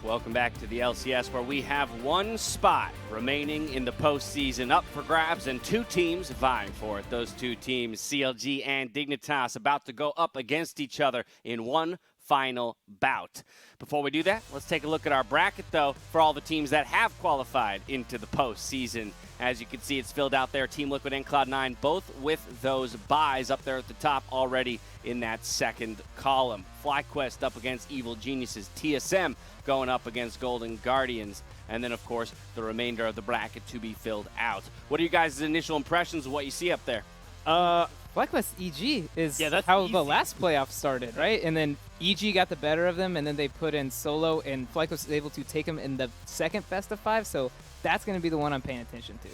Welcome back to the LCS, where we have one spot remaining in the postseason up for grabs and two teams vying for it. Those two teams, CLG and Dignitas, about to go up against each other in one final bout. Before we do that, let's take a look at our bracket, though, for all the teams that have qualified into the postseason. As you can see, it's filled out there. Team Liquid and Cloud9, both with those buys up there at the top already in that second column. FlyQuest up against Evil Geniuses. TSM going up against Golden Guardians. And then, of course, the remainder of the bracket to be filled out. What are you guys' initial impressions of what you see up there? FlyQuest EG is how the last playoff started, right? And then EG got the better of them, and then they put in Solo, and FlyQuest was able to take them in the second best of 5, so that's going to be the one I'm paying attention to.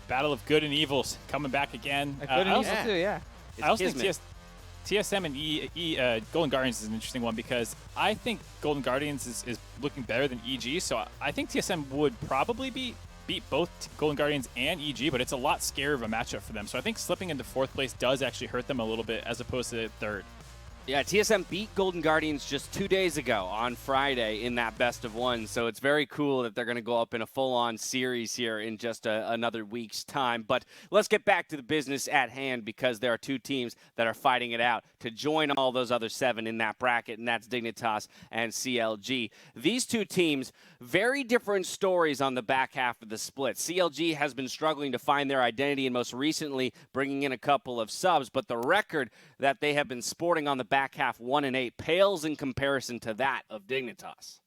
Battle of good and evils coming back again. Good and evil too, yeah. I also think TSM and Golden Guardians is an interesting one because I think Golden Guardians is looking better than EG, so I think TSM would probably beat both Golden Guardians and EG, but it's a lot scarier of a matchup for them. So I think slipping into 4th place does actually hurt them a little bit as opposed to 3rd. Yeah, TSM beat Golden Guardians just 2 days ago on Friday in that best of 1, so it's very cool that they're going to go up in a full-on series here in just another week's time. But let's get back to the business at hand, because there are two teams that are fighting it out to join all those other 7 in that bracket, and that's Dignitas and CLG. These two teams, very different stories on the back half of the split. CLG has been struggling to find their identity and most recently bringing in a couple of subs, but the record that they have been sporting on the back half, 1-8, pales in comparison to that of Dignitas.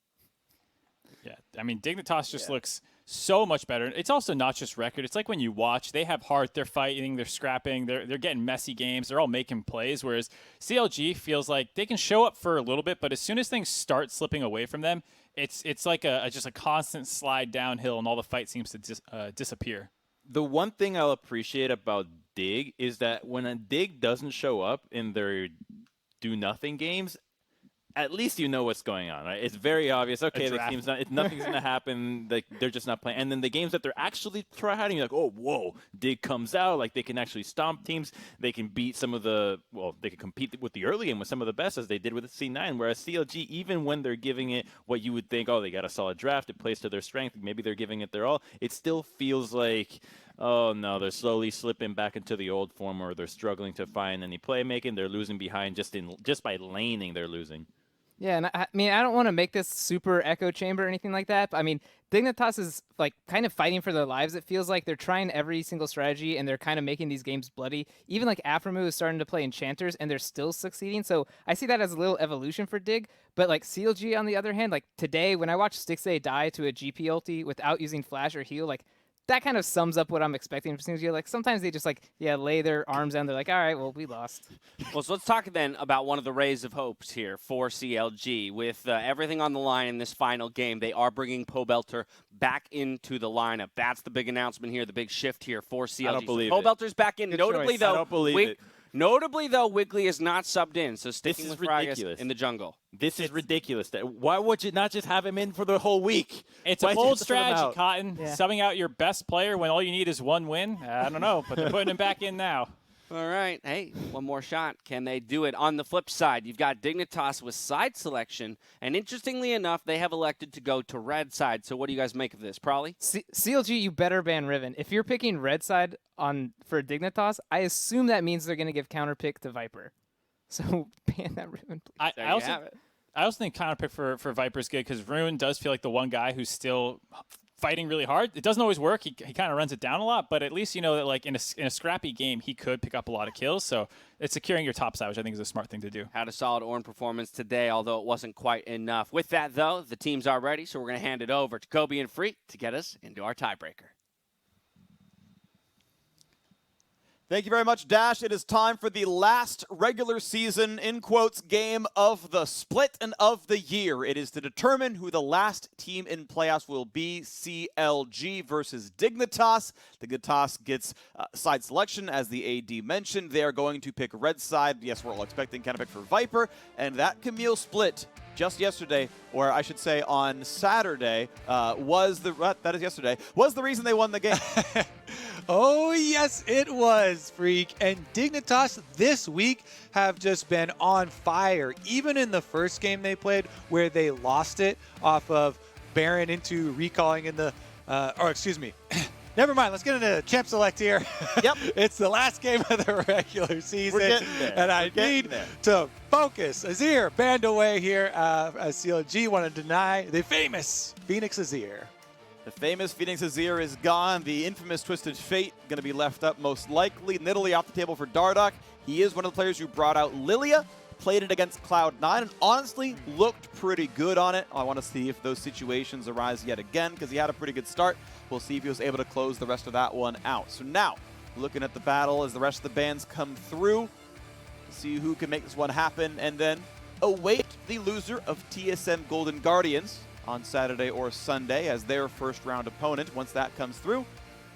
Yeah, I mean, Dignitas just looks so much better. It's also not just record. It's like when you watch, they have heart, they're fighting, they're scrapping, they're getting messy games, they're all making plays, whereas CLG feels like they can show up for a little bit, but as soon as things start slipping away from them, it's like just a constant slide downhill, and all the fight seems to disappear. The one thing I'll appreciate about Dig is that when a Dig doesn't show up in their do-nothing games, at least you know what's going on, right? It's very obvious. Okay, the team's nothing's going to happen. They're just not playing. And then the games that they're actually trying, you're like, oh, whoa, Dig comes out. Like, they can actually stomp teams. They can beat some of the, well, they can compete with the early game with some of the best, as they did with the C9. Whereas CLG, even when they're giving it what you would think, oh, they got a solid draft, it plays to their strength, maybe they're giving it their all, it still feels like, oh, no, they're slowly slipping back into the old form, or they're struggling to find any playmaking. They're losing behind just by laning, they're losing. Yeah, and I mean, I don't want to make this super echo chamber or anything like that, but I mean, Dignitas is like kind of fighting for their lives. It feels like they're trying every single strategy, and they're kind of making these games bloody. Even like aphromoo is starting to play enchanters, and they're still succeeding. So I see that as a little evolution for Dig. But like CLG, on the other hand, like today when I watched Stixxay die to a GP ulti without using flash or heal, like that kind of sums up what I'm expecting from CLG. Like sometimes they just lay their arms down. They're like, all right, well, we lost. Well, so let's talk then about one of the rays of hopes here for CLG. With everything on the line in this final game, they are bringing Pobelter back into the lineup. That's the big announcement here, the big shift here for CLG. I don't believe so Pobelter's back in. Notably, though, I don't believe it. Notably, though, Wiggly is not subbed in, so sticking with Fragas in the jungle. This is ridiculous. Why would you not just have him in for the whole week? It's a bold strategy, Cotton. Yeah. Subbing out your best player when all you need is one win? I don't know, but they're putting him back in now. All right. Hey, one more shot. Can they do it? On the flip side, you've got Dignitas with side selection, and interestingly enough, they have elected to go to red side. So what do you guys make of this? Probably? CLG, you better ban Riven. If you're picking red side for Dignitas, I assume that means they're going to give counter pick to Viper. So ban that Riven, please. I also think counter pick for Viper is good, because Rune does feel like the one guy who's still fighting really hard. It doesn't always work. He kind of runs it down a lot, but at least you know that like in a scrappy game, he could pick up a lot of kills. So it's securing your top side, which I think is a smart thing to do. Had a solid Ornn performance today, although it wasn't quite enough. With that, though, the teams are ready, so we're going to hand it over to Kobe and Freak to get us into our tiebreaker. Thank you very much, Dash. It is time for the last regular season, in quotes, game of the split and of the year. It is to determine who the last team in playoffs will be. CLG versus Dignitas. Dignitas gets side selection, as the AD mentioned. They are going to pick red side. Yes, we're all expecting kind of pick for Viper. And that Camille split just yesterday, or I should say on Saturday, was the reason they won the game. Oh, yes, it was, Freak. And Dignitas this week have just been on fire. Even in the first game they played where they lost it off of Baron into recalling in the, or excuse me. Never mind. Let's get into Champ Select here. Yep. It's the last game of the regular season. We're getting there. And I need to focus. Azir banned away here. CLG want to deny the famous Phoenix Azir. The famous Phoenix Azir is gone. The infamous Twisted Fate going to be left up most likely. Nidalee off the table for Dardoch. He is one of the players who brought out Lilia, played it against Cloud9, and honestly looked pretty good on it. I want to see if those situations arise yet again because he had a pretty good start. We'll see if he was able to close the rest of that one out. So now, looking at the battle as the rest of the bans come through, see who can make this one happen, and then await the loser of TSM Golden Guardians on Saturday or Sunday as their first round opponent. Once that comes through,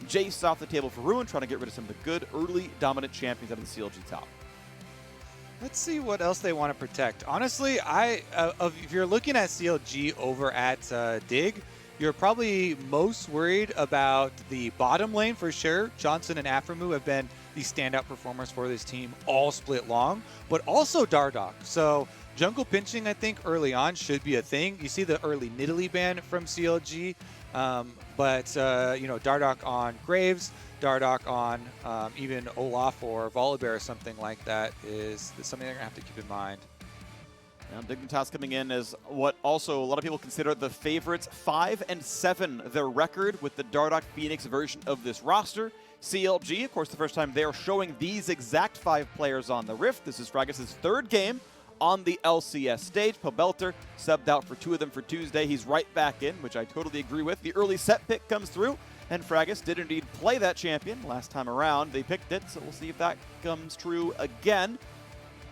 Jace off the table for Ruin, trying to get rid of some of the good early dominant champions out of the CLG top. Let's see what else they want to protect. Honestly, if you're looking at CLG over at Dig, you're probably most worried about the bottom lane for sure. Johnsun and aphromoo have been the standout performers for this team all split long, but also Dardoch. So jungle pinching, I think, early on should be a thing. You see the early Nidalee ban from CLG, but you know, Dardoch on Graves, Dardoch on even Olaf or Volibear or something like that is something they're going to have to keep in mind. Now, Dignitas coming in as what also a lot of people consider the favorites. 5-7, their record with the Dardoch Phoenix version of this roster. CLG, of course, the first time they're showing these exact 5 players on the Rift. This is Fragas' third game on the LCS stage. Pobelter subbed out for 2 of them for Tuesday. He's right back in, which I totally agree with. The early Sett pick comes through, and Fragas did indeed play that champion last time around. They picked it, so we'll see if that comes true again.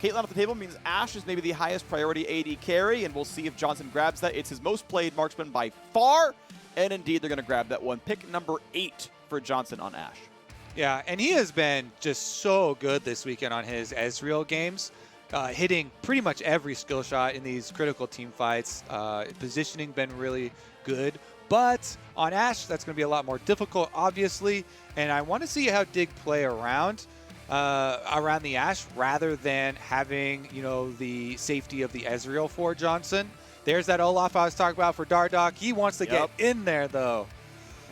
Caitlyn off the table means Ashe is maybe the highest priority AD carry, and we'll see if Johnsun grabs that. It's his most played marksman by far, and indeed they're going to grab that one. Pick number 8 for Johnsun on Ashe. Yeah, and he has been just so good this weekend on his Ezreal games, hitting pretty much every skill shot in these critical team fights. Positioning been really good, but on Ashe, that's going to be a lot more difficult, obviously, and I want to see how Dig play around the Ashe rather than having, you know, the safety of the Ezreal for Johnsun. There's that Olaf I was talking about for Dardoch. He wants to get in there, though.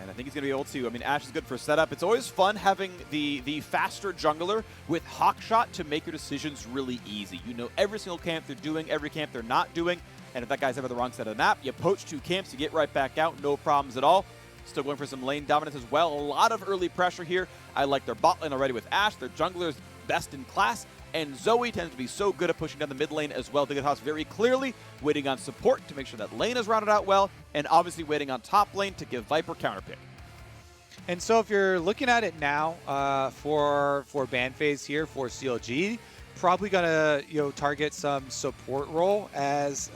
And I think he's going to be able to. I mean, Ashe is good for setup. It's always fun having the faster jungler with Hawkshot to make your decisions really easy. You know every single camp they're doing, every camp they're not doing, and if that guy's ever the wrong side of the map, you poach 2 camps, you get right back out, no problems at all. Still going for some lane dominance as well. A lot of early pressure here. I like their bot lane already with Ashe. Their jungler is best in class. And Zoe tends to be so good at pushing down the mid lane as well. Dignitas very clearly waiting on support to make sure that lane is rounded out well. And obviously waiting on top lane to give Viper counterpick. And so if you're looking at it now for ban phase here for CLG, probably going to target some support role as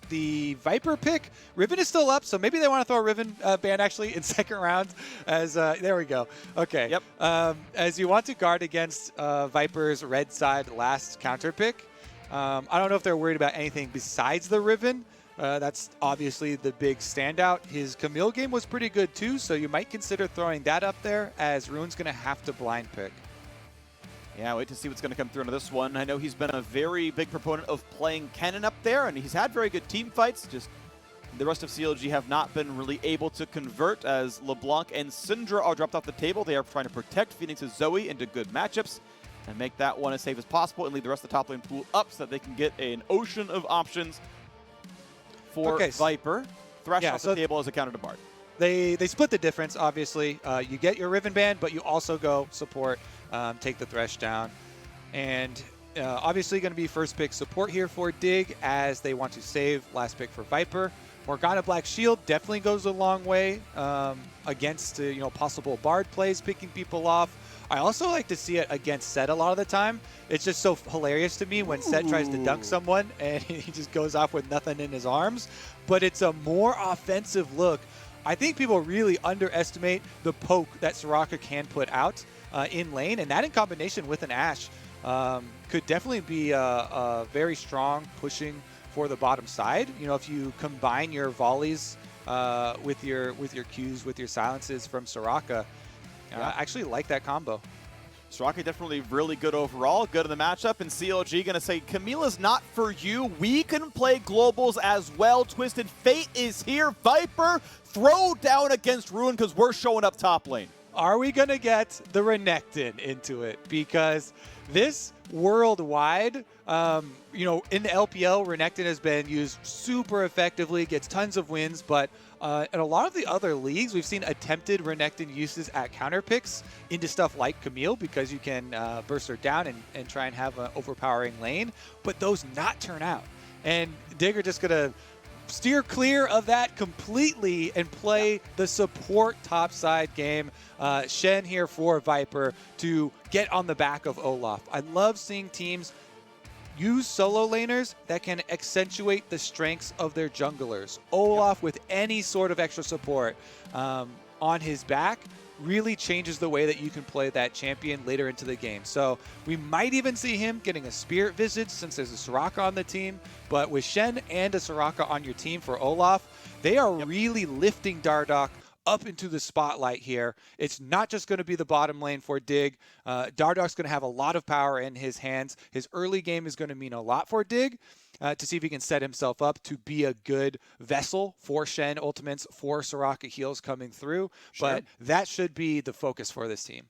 the Viper pick. Riven is still up, so maybe they want to throw a Riven ban actually in second round. As there we go. Okay. Yep. As you want to guard against Viper's red side last counter pick. I don't know if they're worried about anything besides the Riven. That's obviously the big standout. His Camille game was pretty good too, so you might consider throwing that up there as Rune's going to have to blind pick. Yeah, wait to see what's going to come through into this one. I know he's been a very big proponent of playing Kennen up there, and he's had very good team fights. Just the rest of CLG have not been really able to convert as LeBlanc and Syndra are dropped off the table. They are trying to protect Phoenix's Zoe into good matchups and make that one as safe as possible and leave the rest of the top lane pool up so that they can get an ocean of options for Viper. Thresh off the table as a counter to Bard. They split the difference, obviously. You get your Riven ban, but you also go support, take the Thresh down. And obviously going to be first pick support here for Dig as they want to save last pick for Viper. Morgana Black Shield definitely goes a long way against possible Bard plays, picking people off. I also like to see it against Sett a lot of the time. It's just so hilarious to me when Sett tries to dunk someone and he just goes off with nothing in his arms. But it's a more offensive look. I think people really underestimate the poke that Soraka can put out in lane, and that in combination with an Ashe could definitely be a very strong pushing for the bottom side. You know, if you combine your volleys with your Qs, with your silences from Soraka. I actually like that combo. Soraka definitely really good overall, good in the matchup, and CLG going to say, Camille is not for you. We can play globals as well. Twisted Fate is here. Viper, throw down against Ruin because we're showing up top lane. Are we going to get the Renekton into it? Because this worldwide, in the LPL, Renekton has been used super effectively, gets tons of wins, but in a lot of the other leagues, we've seen attempted Renekton uses at counter picks into stuff like Camille because you can burst her down and try and have an overpowering lane, but those not turn out. And Dig are just going to steer clear of that completely and play the support topside game. Shen here for Viper to get on the back of Olaf. I love seeing teams use solo laners that can accentuate the strengths of their junglers. Olaf with any sort of extra support on his back really changes the way that you can play that champion later into the game. So we might even see him getting a Spirit Visage since there's a Soraka on the team. But with Shen and a Soraka on your team for Olaf, they are really lifting Dardoch up into the spotlight here. It's not just going to be the bottom lane for Dig. Dardoch's going to have a lot of power in his hands. His early game is going to mean a lot for Dig to see if he can set himself up to be a good vessel for Shen ultimates, for Soraka heals coming through. Sure. But that should be the focus for this team.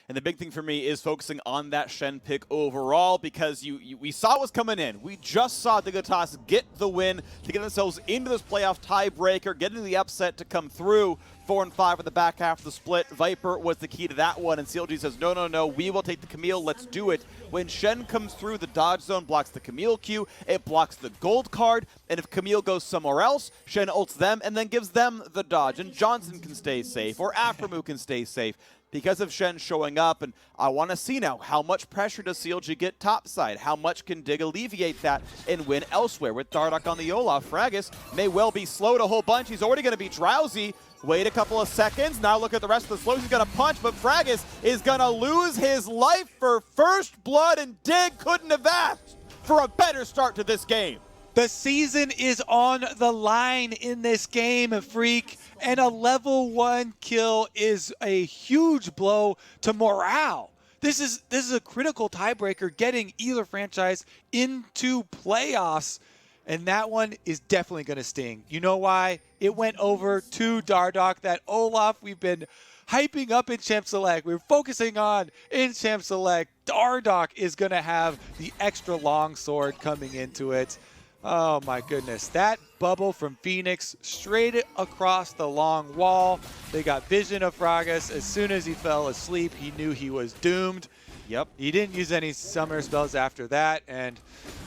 And the big thing for me is focusing on that Shen pick overall because we saw what was coming in. We just saw Dignitas get the win to get themselves into this playoff tiebreaker, getting the upset to come through. 4 and 5 in the back half of the split. Viper was the key to that one, and CLG says, no, we will take the Camille, let's do it. When Shen comes through, the dodge zone blocks the Camille Q, it blocks the gold card, and if Camille goes somewhere else, Shen ults them and then gives them the dodge, and Johnsun can stay safe, or aphromoo can stay safe. Because of Shen showing up, and I want to see now, how much pressure does CLG get topside? How much can Dig alleviate that and win elsewhere? With Dardoch on the Olaf, Fragas may well be slowed a whole bunch. He's already going to be drowsy. Wait a couple of seconds. Now look at the rest of the slows. He's going to punch, but Fragas is going to lose his life for first blood, and Dig couldn't have asked for a better start to this game. The season is on the line in this game, Freak, and a level 1 kill is a huge blow to morale. This is a critical tiebreaker getting either franchise into playoffs, and that one is definitely going to sting. You know why? It went over to Dardoch. That Olaf we've been hyping up in Champ Select, we're focusing on in Champ Select. Dardoch is going to have the extra long sword coming into it. Oh my goodness, that bubble from Fenix straight across the long wall. They got vision of Fragas. As soon as he fell asleep, he knew he was doomed. Yep. He didn't use any summer spells after that, and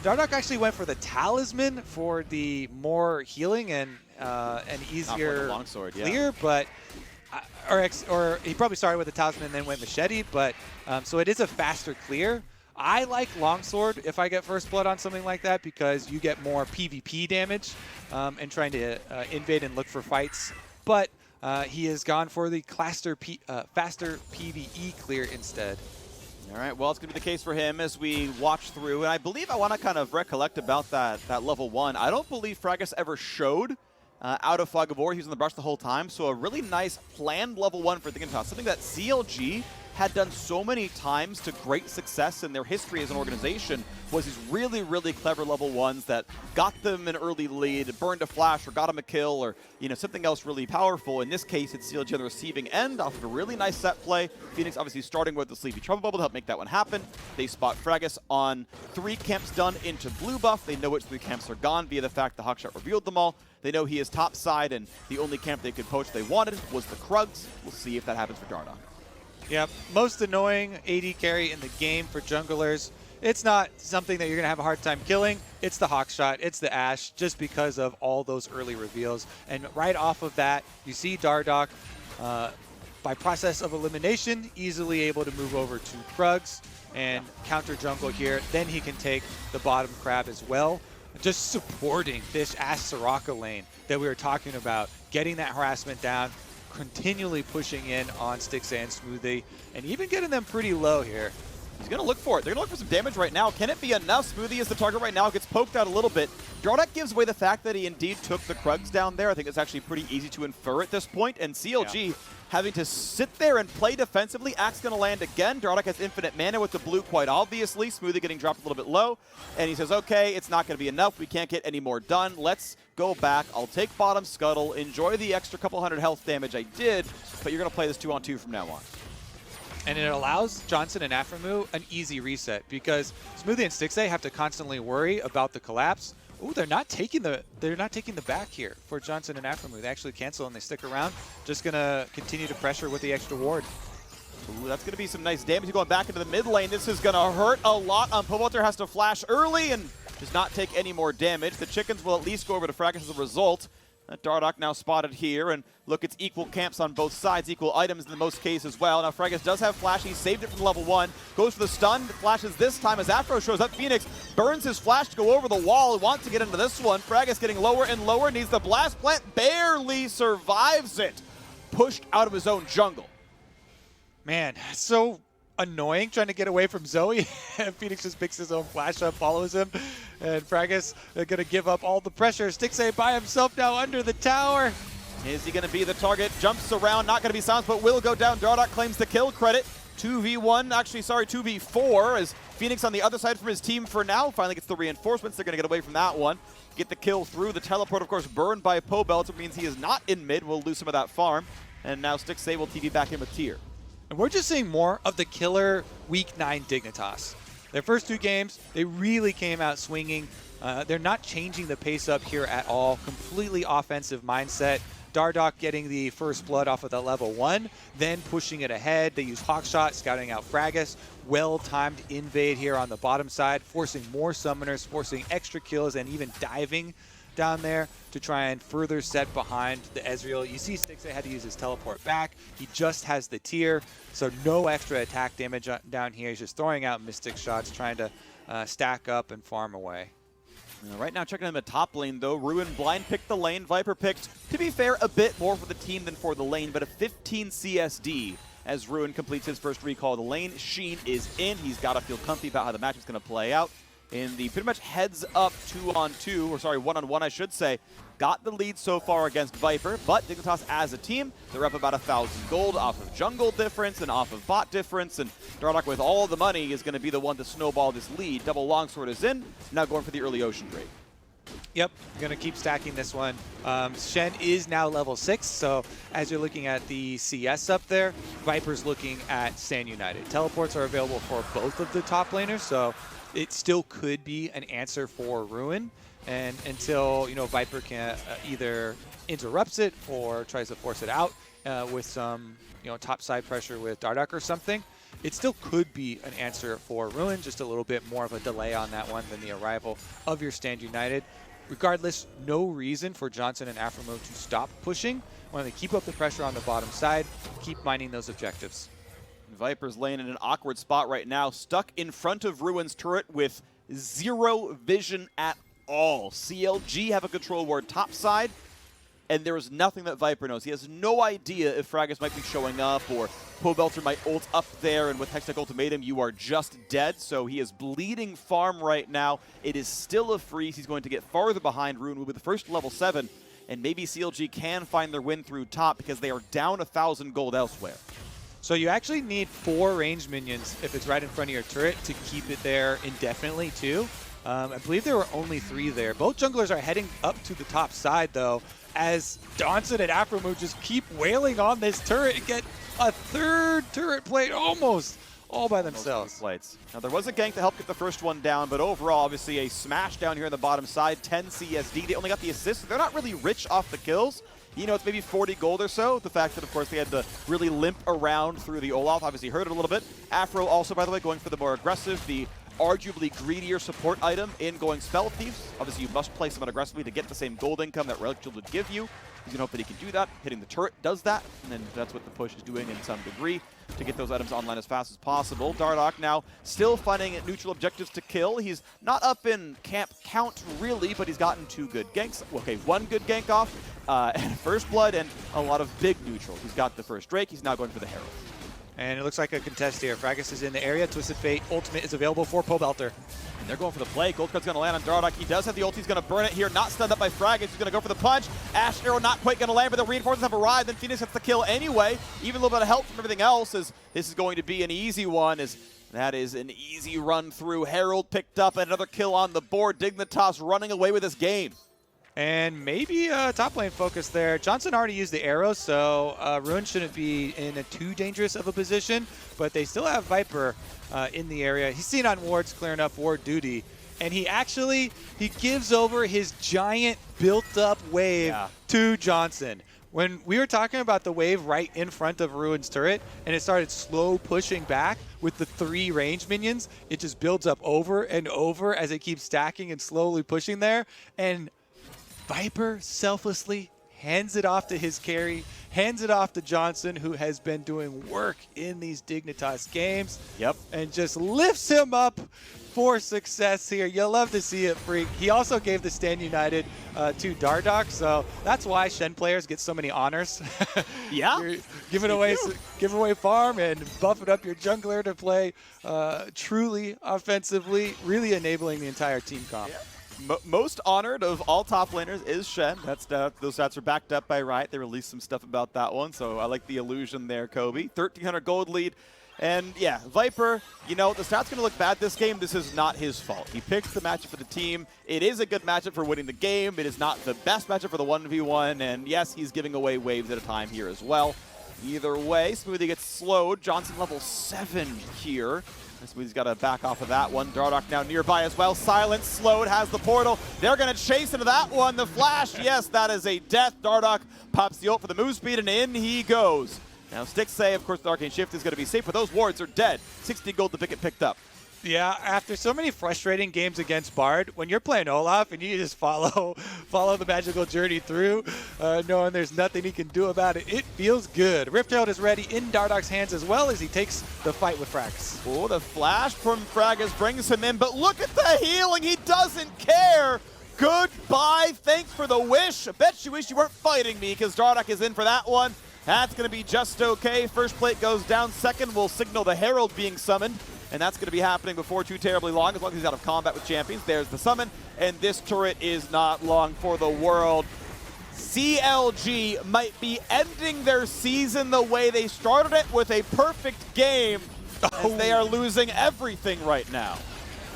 Dardoch actually went for the talisman for the more healing and an easier longsword, clear, but or he probably started with the talisman and then went machete, but so it is a faster clear. I like longsword if I get first blood on something like that because you get more PvP damage and trying to invade and look for fights. But he has gone for the faster PvE clear instead. All right, well, it's going to be the case for him as we watch through. And I believe I want to kind of recollect about that level 1. I don't believe Fragas ever showed out of Fog of War. He was in the brush the whole time. So a really nice planned level 1 for Dignitas, something that CLG had done so many times to great success in their history as an organization, was these really, really clever level 1s that got them an early lead, burned a flash or got him a kill, or something else really powerful. In this case, it's CLG on the receiving end off of a really nice set play. Fenix obviously starting with the Sleepy Trouble Bubble to help make that one happen. They spot Fragas on 3 camps done into blue buff. They know which 3 camps are gone via the fact the Hawkshot revealed them all. They know he is top side, and the only camp they could poach they wanted was the Krugs. We'll see if that happens for Dardoch. Yep, most annoying AD carry in the game for junglers. It's not something that you're going to have a hard time killing. It's the Hawkshot, it's the Ashe, just because of all those early reveals. And right off of that, you see Dardoch, by process of elimination, easily able to move over to Krugs and counter jungle here. Then he can take the bottom crab as well. Just supporting this Ashe Soraka lane that we were talking about, getting that harassment down, continually pushing in on Stixxay and Smoothie, and even getting them pretty low here. He's going to look for it. They're going to look for some damage right now. Can it be enough? Smoothie is the target right now. Gets poked out a little bit. Dardoch gives away the fact that he indeed took the Krugs down there. I think it's actually pretty easy to infer at this point. And CLG having to sit there and play defensively. Axe going to land again. Dardoch has infinite mana with the blue quite obviously. Smoothie getting dropped a little bit low. And he says, okay, it's not going to be enough. We can't get any more done. Let's go back. I'll take bottom scuttle. Enjoy the extra couple hundred health damage I did. But you're going to play this 2-on-2 from now on. And it allows Johnsun and aphromoo an easy reset because Smoothie and Stixxay have to constantly worry about the collapse. Ooh, they're not taking the back here for Johnsun and aphromoo. They actually cancel and they stick around. Just gonna continue to pressure with the extra ward. Ooh, that's gonna be some nice damage going back into the mid lane. This is gonna hurt a lot on Pobelter. Has to flash early and does not take any more damage. The chickens will at least go over to Fragas as a result. That Dardoch now spotted here, and look, it's equal camps on both sides, equal items in the most case as well. Now Fragas does have flash, he saved it from level 1, goes for the stun, flashes this time as Afro shows up. Fenix burns his flash to go over the wall, wants to get into this one. Fragas getting lower and lower, needs the blast plant, barely survives it. Pushed out of his own jungle. Man, so annoying trying to get away from Zoe. Fenix just picks his own flash up, follows him, and Fragas going to give up all the pressure. Stixxay by himself now under the tower. Is he going to be the target? Jumps around, not going to be silenced, but will go down. Dardoch claims the kill credit. 2v1, actually, sorry, 2v4 as Fenix on the other side from his team for now. Finally gets the reinforcements. They're going to get away from that one. Get the kill through. The teleport, of course, burned by Pobelter, means he is not in mid. We'll lose some of that farm. And now Stixxay will TV back in with tier. And we're just seeing more of the killer Week 9 Dignitas. Their first 2 games, they really came out swinging. They're not changing the pace up here at all. Completely offensive mindset. Dardoch getting the first blood off of the level 1, then pushing it ahead. They use Hawkshot, scouting out Fragas. Well-timed invade here on the bottom side, forcing more summoners, forcing extra kills, and even diving down there to try and further set behind the Ezreal. You see Stixxay had to use his teleport back. He just has the tier, so no extra attack damage down here. He's just throwing out Mystic shots, trying to stack up and farm away. Right now, checking in the top lane, though. Ruin blind picked the lane. Viper picked, to be fair, a bit more for the team than for the lane, but a 15 CSD as Ruin completes his first recall of the lane. Sheen is in. He's got to feel comfy about how the match is going to play out. In the pretty much heads-up 2-on-2, or sorry, 1-on-1, I should say, got the lead so far against Viper, but Dignitas as a team, they're up about 1,000 gold off of jungle difference and off of bot difference, and Dardoch with all the money is going to be the one to snowball this lead. Double longsword is in, now going for the early ocean trade. Yep, going to keep stacking this one. Shen is now level 6, so as you're looking at the CS up there, Viper's looking at Stand United. Teleports are available for both of the top laners, so it still could be an answer for Ruin, and until Viper can either interrupts it or tries to force it out with some top side pressure with Dardoch or something, it still could be an answer for Ruin. Just a little bit more of a delay on that one than the arrival of your Stand United. Regardless, no reason for Johnsun and aphromoo to stop pushing. Want to keep up the pressure on the bottom side, keep mining those objectives. Viper's laying in an awkward spot right now, stuck in front of Ruin's turret with 0 vision at all. CLG have a control ward topside, and there is nothing that Viper knows. He has no idea if Fragas might be showing up or Pobelter might ult up there, and with Hextech Ultimatum, you are just dead. So he is bleeding farm right now. It is still a freeze. He's going to get farther behind. Ruin will be the first level 7, and maybe CLG can find their win through top because they are down 1,000 gold elsewhere. So you actually need 4 ranged minions if it's right in front of your turret to keep it there indefinitely too. I believe there were only 3 there. Both junglers are heading up to the top side though, as Johnsun and aphromoo just keep wailing on this turret and get a 3rd turret plate almost all by themselves. Now there was a gank to help get the first one down, but overall obviously a smash down here on the bottom side, 10 CSD. They only got the assist. They're not really rich off the kills. It's maybe 40 gold or so. The fact that, of course, they had to really limp around through the Olaf obviously hurt it a little bit. Afro also, by the way, going for the more aggressive, the arguably greedier support item in going Spell Thieves. Obviously, you must play someone aggressively to get the same gold income that Relic Shield would give you. You can hope that he can do that. Hitting the turret does that, and then that's what the push is doing in some degree to get those items online as fast as possible. Dardoch now still finding neutral objectives to kill. He's not up in camp count, really, but he's gotten 2 good ganks. Okay, 1 good gank off, and first blood, and a lot of big neutrals. He's got the first Drake. He's now going for the Herald. And it looks like a contest here. Fragas is in the area. Twisted Fate ultimate is available for Pobelter. And they're going for the play. Gold card's going to land on Dardoch. He does have the ult. He's going to burn it here. Not stunned up by Fragas. He's going to go for the punch. Ashe arrow not quite going to land, but the reinforcements have arrived. Then Fenix gets the kill anyway. Even a little bit of help from everything else, as this is going to be an easy one. As that is an easy run through. Herald picked up another kill on the board. Dignitas running away with this game. And maybe a top lane focus there. Johnsun already used the arrows, so Ruin shouldn't be in a too dangerous of a position, but they still have Viper in the area. He's seen on wards clearing up ward duty, and he gives over his giant built-up wave to Johnsun. When we were talking about the wave right in front of Ruin's turret, and it started slow pushing back with the 3 range minions, it just builds up over and over as it keeps stacking and slowly pushing there, and Viper selflessly hands it off to his carry, hands it off to Johnsun, who has been doing work in these Dignitas games. Yep. And just lifts him up for success here. You'll love to see it, Freak. He also gave the Stand United to Dardoch, so that's why Shen players get so many honors. Yeah. You're giving away farm and buffing up your jungler to play truly offensively, really enabling the entire team comp. Yeah. Most honored of all top laners is Shen. Those stats are backed up by Riot. They released some stuff about that one, so I like the illusion there, Kobe. 1,300 gold lead. And yeah, Viper, you know, the stat's going to look bad this game. This is not his fault. He picked the matchup for the team. It is a good matchup for winning the game. It is not the best matchup for the 1v1. And yes, he's giving away waves at a time here as well. Either way, Smoothie gets slowed. Johnsun level 7 here. Smoothie's got to back off of that one. Dardoch now nearby as well. Silence, slowed, has the portal. They're going to chase into that one. The flash, yes, that is a death. Dardoch pops the ult for the move speed, and in he goes. Now, Stixxay, of course, the Arcane Shift is going to be safe, but those wards are dead. 60 gold to pick it picked up. Yeah, after so many frustrating games against Bard, when you're playing Olaf and you just follow the magical journey through, knowing there's nothing he can do about it, it feels good. Rift Herald is ready in Dardoch's hands as well as he takes the fight with Fragas. Oh, the flash from Fragas brings him in, but look at the healing. He doesn't care. Goodbye. Thanks for the wish. I bet you wish you weren't fighting me, because Dardoch is in for that one. That's going to be just okay. First plate goes down. Second will signal the Herald being summoned. And that's going to be happening before too terribly long, as long as he's out of combat with champions. There's the summon, and this turret is not long for the world. CLG might be ending their season the way they started it, with a perfect game, as they are losing everything right now.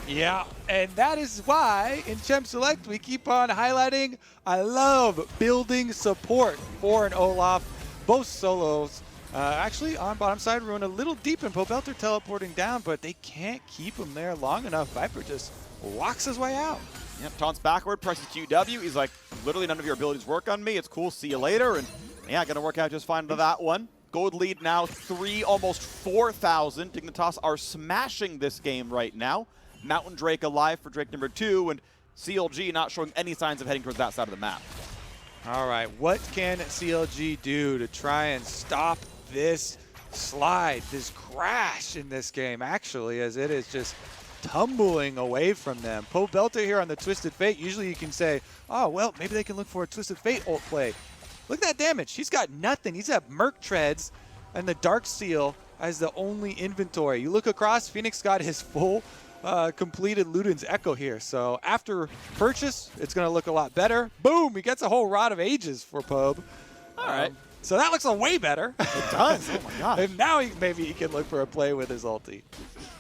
Yeah, and that is why in Champ Select we keep on highlighting, I love building support for an Olaf, both solos. Actually, on bottom side, Ruin a little deep, and Pobelter teleporting down, but they can't keep him there long enough. Viper just walks his way out. Yep, taunts backward, presses QW. He's like, literally none of your abilities work on me. It's cool, see you later. And yeah, gonna work out just fine to that one. Gold lead now 3, almost 4,000. Dignitas are smashing this game right now. Mountain Drake alive for Drake number 2, and CLG not showing any signs of heading towards that side of the map. All right, what can CLG do to try and stop this slide, this crash in this game, actually, as it is just tumbling away from them? Pobelter here on the Twisted Fate. Usually you can say, oh, well, maybe they can look for a Twisted Fate ult play. Look at that damage. He's got nothing. He's at Merc Treads and the Dark Seal as the only inventory. You look across, Fenix got his full completed Luden's Echo here. So after purchase, it's going to look a lot better. Boom, he gets a whole Rod of Ages for Pob. All right. So that looks way better. It does. Oh, my gosh. And now maybe he can look for a play with his ulti.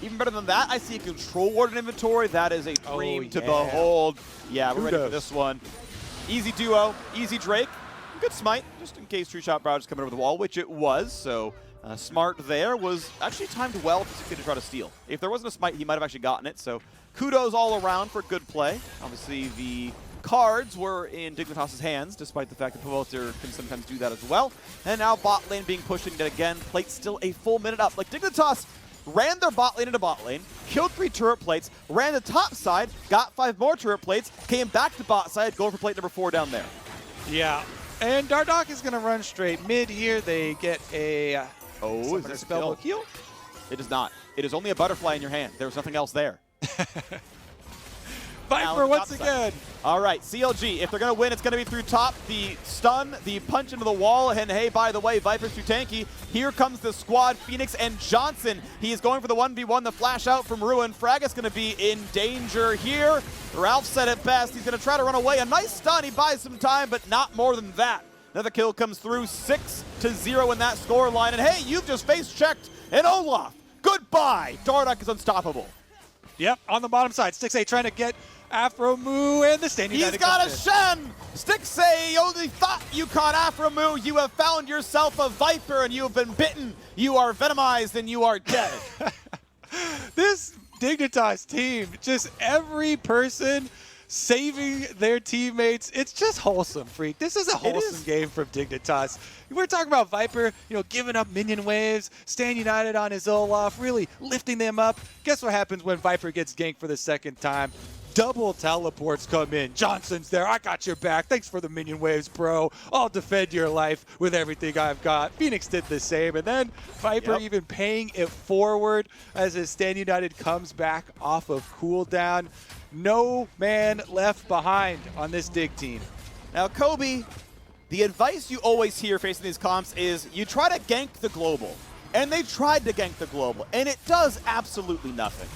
Even better than that, I see a Control Ward in inventory. That is a dream to behold. Yeah, we're ready for this one. Easy duo, easy Drake. Good smite, just in case True Shot Barrage is coming over the wall, which it was. So smart there. Was actually timed well to try to steal. If there wasn't a smite, he might have actually gotten it. So kudos all around for good play. Obviously, the cards were in Dignitas' hands, despite the fact that Pobelter can sometimes do that as well. And now bot lane being pushed into again. Plate still a full minute up. Like, Dignitas ran their bot lane into bot lane, killed 3 turret plates, ran the top side, got 5 more turret plates, came back to bot side, going for plate number 4 down there. Yeah, and Dardoch is going to run straight mid here. They get a is that spellbook heal? It is not. It is only a butterfly in your hand. There's nothing else there. Viper once again. All right, CLG, if they're going to win, it's going to be through top. The stun, the punch into the wall, and hey, by the way, Viper's too tanky. Here comes the squad, Fenix and Johnsun. He is going for the 1v1, the flash out from Ruin. Fragas going to be in danger here. Ralph said it best. He's going to try to run away. A nice stun. He buys some time, but not more than that. Another kill comes through, 6-0 in that score line. And hey, you've just face-checked an Olaf. Goodbye. Dardoch is unstoppable. Yep, on the bottom side. Stixxay trying to get aphromoo and the standing. He's got a Shen. Stixxay, you only thought you caught aphromoo. You have found yourself a Viper and you have been bitten. You are venomized and you are dead. This Dignitas team, just every person saving their teammates. It's just wholesome, Freak. This is a wholesome game from Dignitas. We're talking about Viper, giving up minion waves, staying united on his Olaf, really lifting them up. Guess what happens when Viper gets ganked for the second time? Double teleports come in. Johnsun's there. I got your back. Thanks for the minion waves, bro. I'll defend your life with everything I've got. Phoenix did the same. And then Viper even paying it forward as his Stand United comes back off of cooldown. No man left behind on this Dig team. Now, Kobe, the advice you always hear facing these comps is you try to gank the global. And they tried to gank the global, and it does absolutely nothing.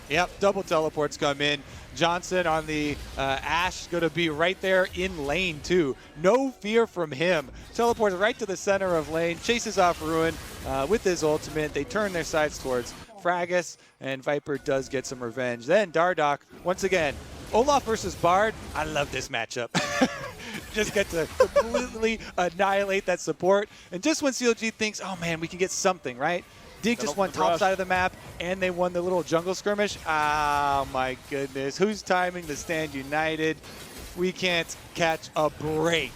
Yep, double teleports come in. Johnsun on the Ashe going to be right there in lane too. No fear from him. Teleports right to the center of lane, chases off Ruin with his ultimate. They turn their sides towards Fragas, and Viper does get some revenge. Then Dardoch, once again, Olaf versus Bard. I love this matchup. Just get to completely annihilate that support. And just when CLG thinks, oh man, we can get something, right? Dig just won top side of the map, and they won the little jungle skirmish. Ah, my goodness. Who's timing the Stand United? We can't catch a break.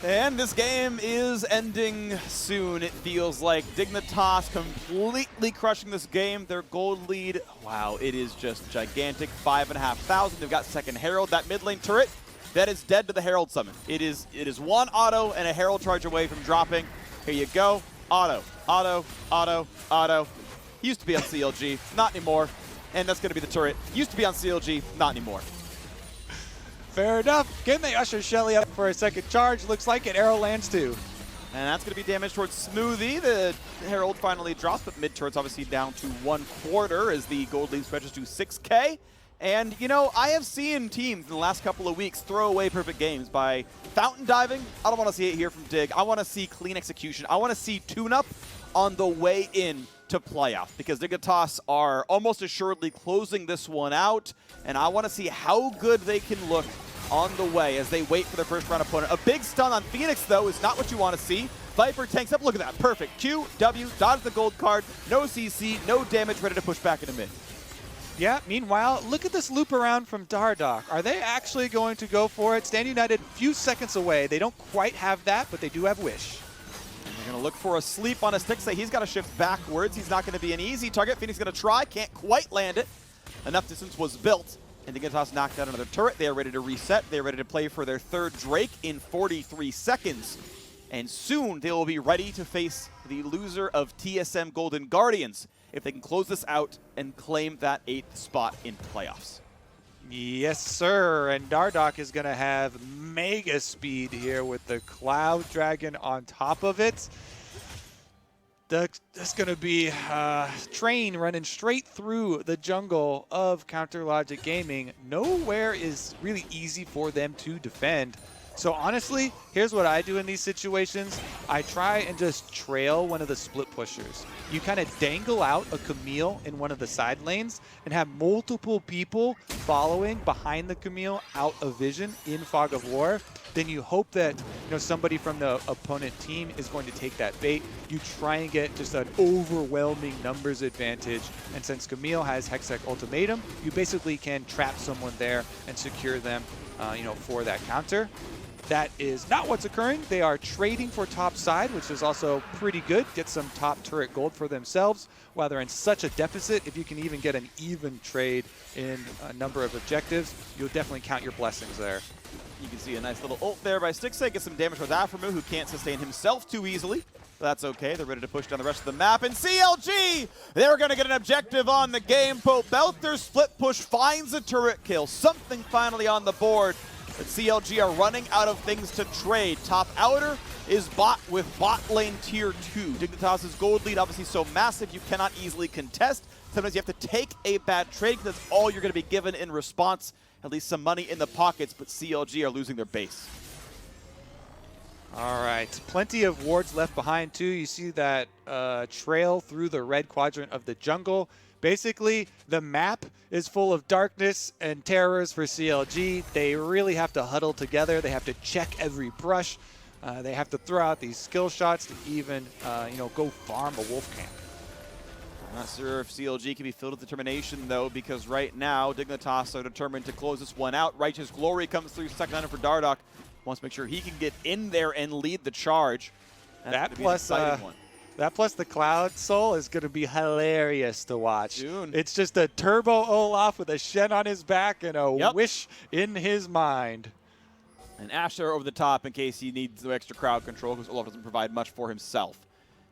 And this game is ending soon, it feels like. Dignitas completely crushing this game. Their gold lead, wow, it is just gigantic. 5,500. They've got second Herald. That mid lane turret, that is dead to the Herald summon. It is one auto and a Herald charge away from dropping. Here you go. Auto, auto, auto, auto. Used to be on CLG, not anymore. And that's going to be the turret. Used to be on CLG, not anymore. Fair enough. Can they usher Shelly up for a second charge? Looks like it. Arrow lands too. And that's going to be damage towards Smoothie. The Herald finally drops, but mid turret's obviously down to 1/4 as the gold lead stretches to 6K. And, I have seen teams in the last couple of weeks throw away perfect games by fountain diving. I don't want to see it here from Dig. I want to see clean execution. I want to see tune-up on the way in to playoff, because Dignitas are almost assuredly closing this one out, and I want to see how good they can look on the way as they wait for their first round opponent. A big stun on Fenix, though, is not what you want to see. Viper tanks up. Look at that. Perfect. Q, W, dodge the gold card. No CC, no damage, ready to push back into mid. Yeah, meanwhile, look at this loop around from Dardoch. Are they actually going to go for it? Stand United, few seconds away. They don't quite have that, but they do have Wish. And they're going to look for a sleep on a Stixxay. He's got to shift backwards. He's not going to be an easy target. Phoenix going to try. Can't quite land it. Enough distance was built. And Dignitas knocked out another turret. They are ready to reset. They are ready to play for their third Drake in 43 seconds. And soon they will be ready to face the loser of TSM Golden Guardians if they can close this out and claim that 8th spot in playoffs. Yes, sir. And Dardoch is going to have mega speed here with the Cloud Dragon on top of it. That's going to be a train running straight through the jungle of Counter Logic Gaming. Nowhere is really easy for them to defend. So honestly, here's what I do in these situations. I try and just trail one of the split pushers. You kind of dangle out a Camille in one of the side lanes and have multiple people following behind the Camille out of vision in Fog of War. Then you hope that somebody from the opponent team is going to take that bait. You try and get just an overwhelming numbers advantage. And since Camille has Hextech Ultimatum, you basically can trap someone there and secure them for that counter. That is not what's occurring. They are trading for top side, which is also pretty good. Get some top turret gold for themselves while they're in such a deficit. If you can even get an even trade in a number of objectives, you'll definitely count your blessings there. You can see a nice little ult there by Stixxay. Get some damage with aphromoo, who can't sustain himself too easily. That's okay. They're ready to push down the rest of the map. And CLG, they're going to get an objective on the game. Pobelter's split push finds a turret kill. Something finally on the board. But CLG are running out of things to trade. Top outer is bot with bot lane tier 2. Dignitas' gold lead obviously so massive you cannot easily contest. Sometimes you have to take a bad trade because that's all you're going to be given in response. At least some money in the pockets, but CLG are losing their base. All right, plenty of wards left behind too. You see that trail through the red quadrant of the jungle. Basically, the map is full of darkness and terrors for CLG. They really have to huddle together. They have to check every brush. They have to throw out these skill shots to even, go farm a wolf camp. I'm not sure if CLG can be filled with determination, though, because right now, Dignitas are determined to close this one out. Righteous Glory comes through second item for Dardoch. Wants to make sure he can get in there and lead the charge. That plus the Cloud Soul is going to be hilarious to watch. Soon. It's just a turbo Olaf with a Shen on his back and a wish in his mind. And Ashe there over the top in case he needs the extra crowd control, because Olaf doesn't provide much for himself.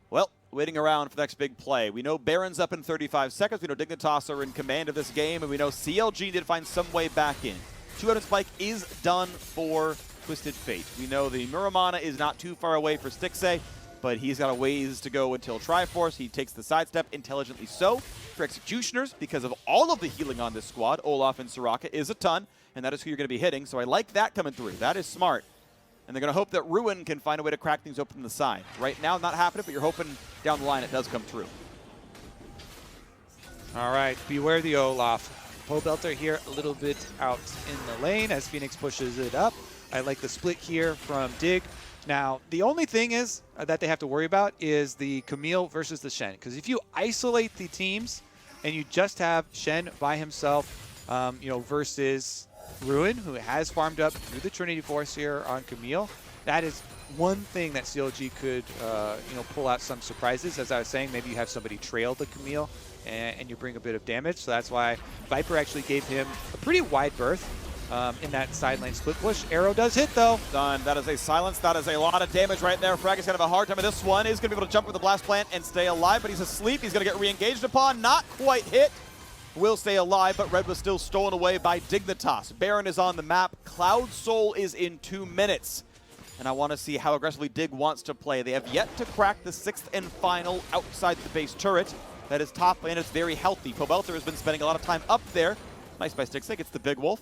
Well, waiting around for the next big play. We know Baron's up in 35 seconds. We know Dignitas are in command of this game, and we know CLG did find some way back in. 2-item spike is done for Twisted Fate. We know the Muramana is not too far away for Stixxay, but he's got a ways to go until Triforce. He takes the sidestep, intelligently so. For Executioners, because of all of the healing on this squad, Olaf and Soraka is a ton, and that is who you're going to be hitting. So I like that coming through. That is smart. And they're going to hope that Ruin can find a way to crack things open on the side. Right now, not happening, but you're hoping down the line it does come through. All right, beware the Olaf. Pobelter here a little bit out in the lane as Fenix pushes it up. I like the split here from Dig. Now, the only thing is that they have to worry about is the Camille versus the Shen. Because if you isolate the teams and you just have Shen by himself, versus Ruin, who has farmed up through the Trinity Force here on Camille, that is one thing that CLG could, pull out some surprises. As I was saying, maybe you have somebody trail the Camille and you bring a bit of damage. So that's why Viper actually gave him a pretty wide berth in that side lane split push. Arrow does hit, though. Done. That is a silence. That is a lot of damage right there. Fragas going to have a hard time with this one. He's going to be able to jump with the blast plant and stay alive, but he's asleep. He's going to get re-engaged upon. Not quite hit. Will stay alive, but red was still stolen away by Dignitas. Baron is on the map. Cloud Soul is in 2 minutes. And I want to see how aggressively Dig wants to play. They have yet to crack the 6th and final outside the base turret. That is top lane. It's very healthy. Pobelter has been spending a lot of time up there. Nice by Stixxay. Gets the big wolf.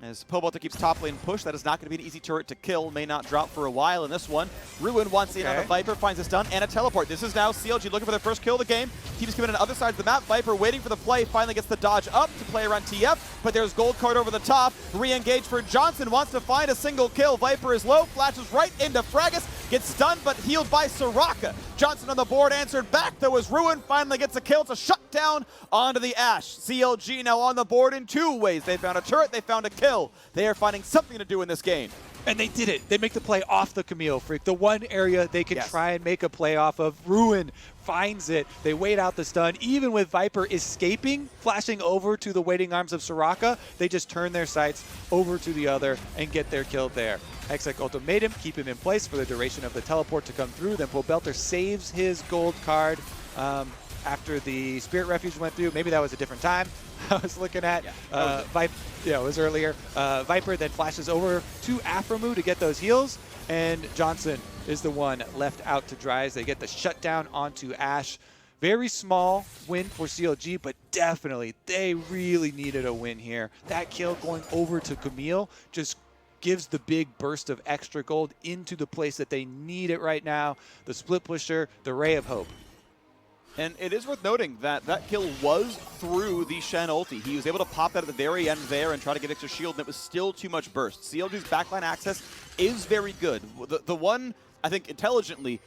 As Pobelter keeps top lane push, that is not going to be an easy turret to kill. May not drop for a while in this one. Ruin wants in on the Viper, finds a stun and a teleport. This is now CLG looking for their first kill of the game. Keeps coming on the other side of the map. Viper waiting for the play, finally gets the dodge up to play around TF, but there's gold card over the top. Re-engage for Johnsun, wants to find a single kill. Viper is low, flashes right into Fragas, gets stunned but healed by Soraka. Johnsun on the board, answered back though as Ruin finally gets a kill. It's a shutdown onto the Ashe. CLG now on the board in 2 ways. They found a turret, they found a kill. They are finding something to do in this game. And they did it. They make the play off the Camille Freak. The one area they can try and make a play off of. Ruin finds it. They wait out the stun. Even with Viper escaping, flashing over to the waiting arms of Soraka, they just turn their sights over to the other and get their kill there. Hextech Ultimatum, keep him in place for the duration of the teleport to come through. Then Pobelter saves his gold card after the Spirit Refuge went through. Maybe that was a different time. I was looking at it was earlier. Viper then flashes over to aphromoo to get those heals, and Johnsun is the one left out to dry as they get the shutdown onto Ashe. Very small win for CLG, but definitely they really needed a win here. That kill going over to Camille just gives the big burst of extra gold into the place that they need it right now. The split pusher, the ray of hope. And it is worth noting that that kill was through the Shen ulti. He was able to pop that at the very end there and try to get extra shield, and it was still too much burst. CLG's backline access is very good. The one, I think, intelligently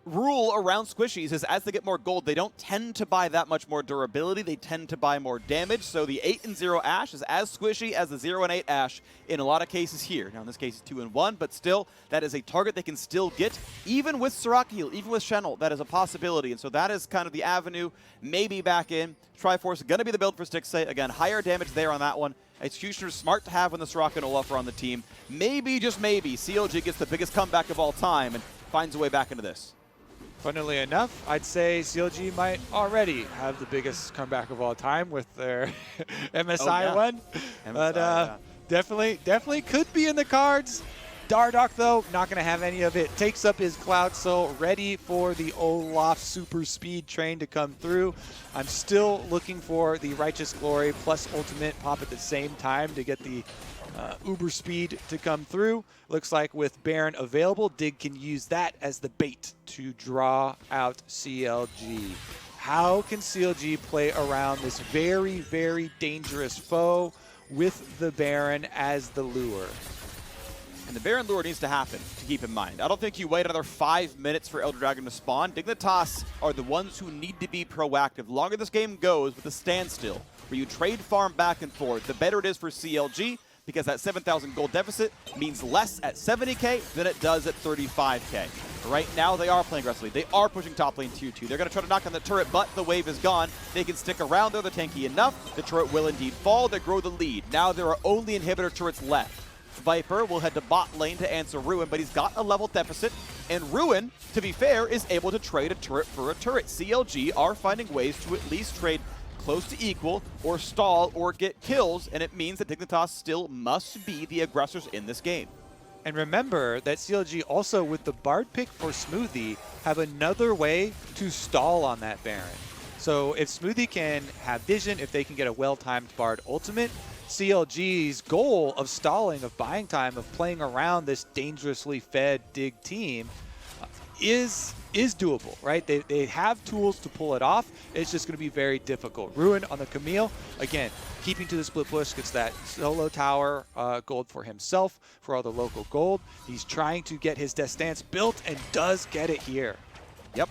rule around squishies is as they get more gold, they don't tend to buy that much more durability. They tend to buy more damage. So the 8-0 Ashe is as squishy as the 0-8 Ashe in a lot of cases here. Now in this case, it's 2-1, but still, that is a target they can still get. Even with Soraka heal, even with Shen ult, that is a possibility. And so that is kind of the avenue, maybe back in. Triforce going to be the build for Stixxay. Again, higher damage there on that one. Executioner smart to have when the Soraka and Olaf are on the team. Maybe, just maybe, CLG gets the biggest comeback of all time. And finds a way back into this. Funnily enough, I'd say CLG might already have the biggest comeback of all time with their MSI one. But definitely could be in the cards. Dardoch, though, not going to have any of it. Takes up his Cloud Soul, ready for the Olaf super speed train to come through. I'm still looking for the Righteous Glory plus Ultimate pop at the same time to get the uber speed to come through. Looks like with Baron available, Dig can use that as the bait to draw out CLG. How can CLG play around this very, very dangerous foe with the Baron as the lure? And the Baron lure needs to happen, to keep in mind. I don't think you wait another 5 minutes for Elder Dragon to spawn. Dignitas are the ones who need to be proactive. The longer this game goes with a standstill, where you trade farm back and forth, the better it is for CLG, because that 7,000 gold deficit means less at 70k than it does at 35k. Right now, they are playing aggressively. They are pushing top lane tier 2. They're going to try to knock on the turret, but the wave is gone. They can stick around. They're tanky enough. The turret will indeed fall. They grow the lead. Now there are only inhibitor turrets left. Viper will head to bot lane to answer Ruin, but he's got a level deficit, and Ruin, to be fair, is able to trade a turret for a turret. CLG are finding ways to at least trade close to equal, or stall, or get kills, and it means that Dignitas still must be the aggressors in this game. And remember that CLG also, with the Bard pick for Smoothie, have another way to stall on that Baron. So if Smoothie can have vision, if they can get a well-timed Bard ultimate, CLG's goal of stalling, of buying time, of playing around this dangerously fed Dig team is doable, right? They have tools to pull it off. It's just going to be very difficult. Ruin on the Camille, again, keeping to the split push, gets that solo tower gold for himself, for all the local gold. He's trying to get his Death Stance built and does get it here. Yep.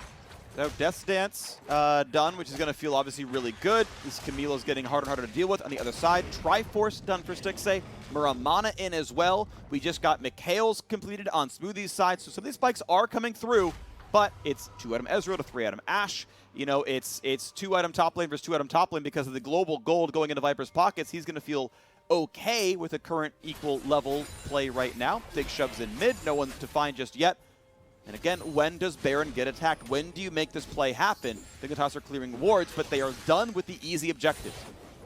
So Death Stance done, which is going to feel obviously really good. This Camille is getting harder and harder to deal with. On the other side, Triforce done for Stixxay. Muramana in as well. We just got Mikhail's completed on Smoothie's side, so some of these spikes are coming through, but it's 2-item Ezreal to 3-item Ashe. You know, it's 2-item top lane versus 2-item top lane because of the global gold going into Viper's pockets. He's going to feel okay with a current equal level play right now. Dig shoves in mid, no one's to find just yet. And again, when does Baron get attacked? When do you make this play happen? Dignitas are clearing wards, but they are done with the easy objectives.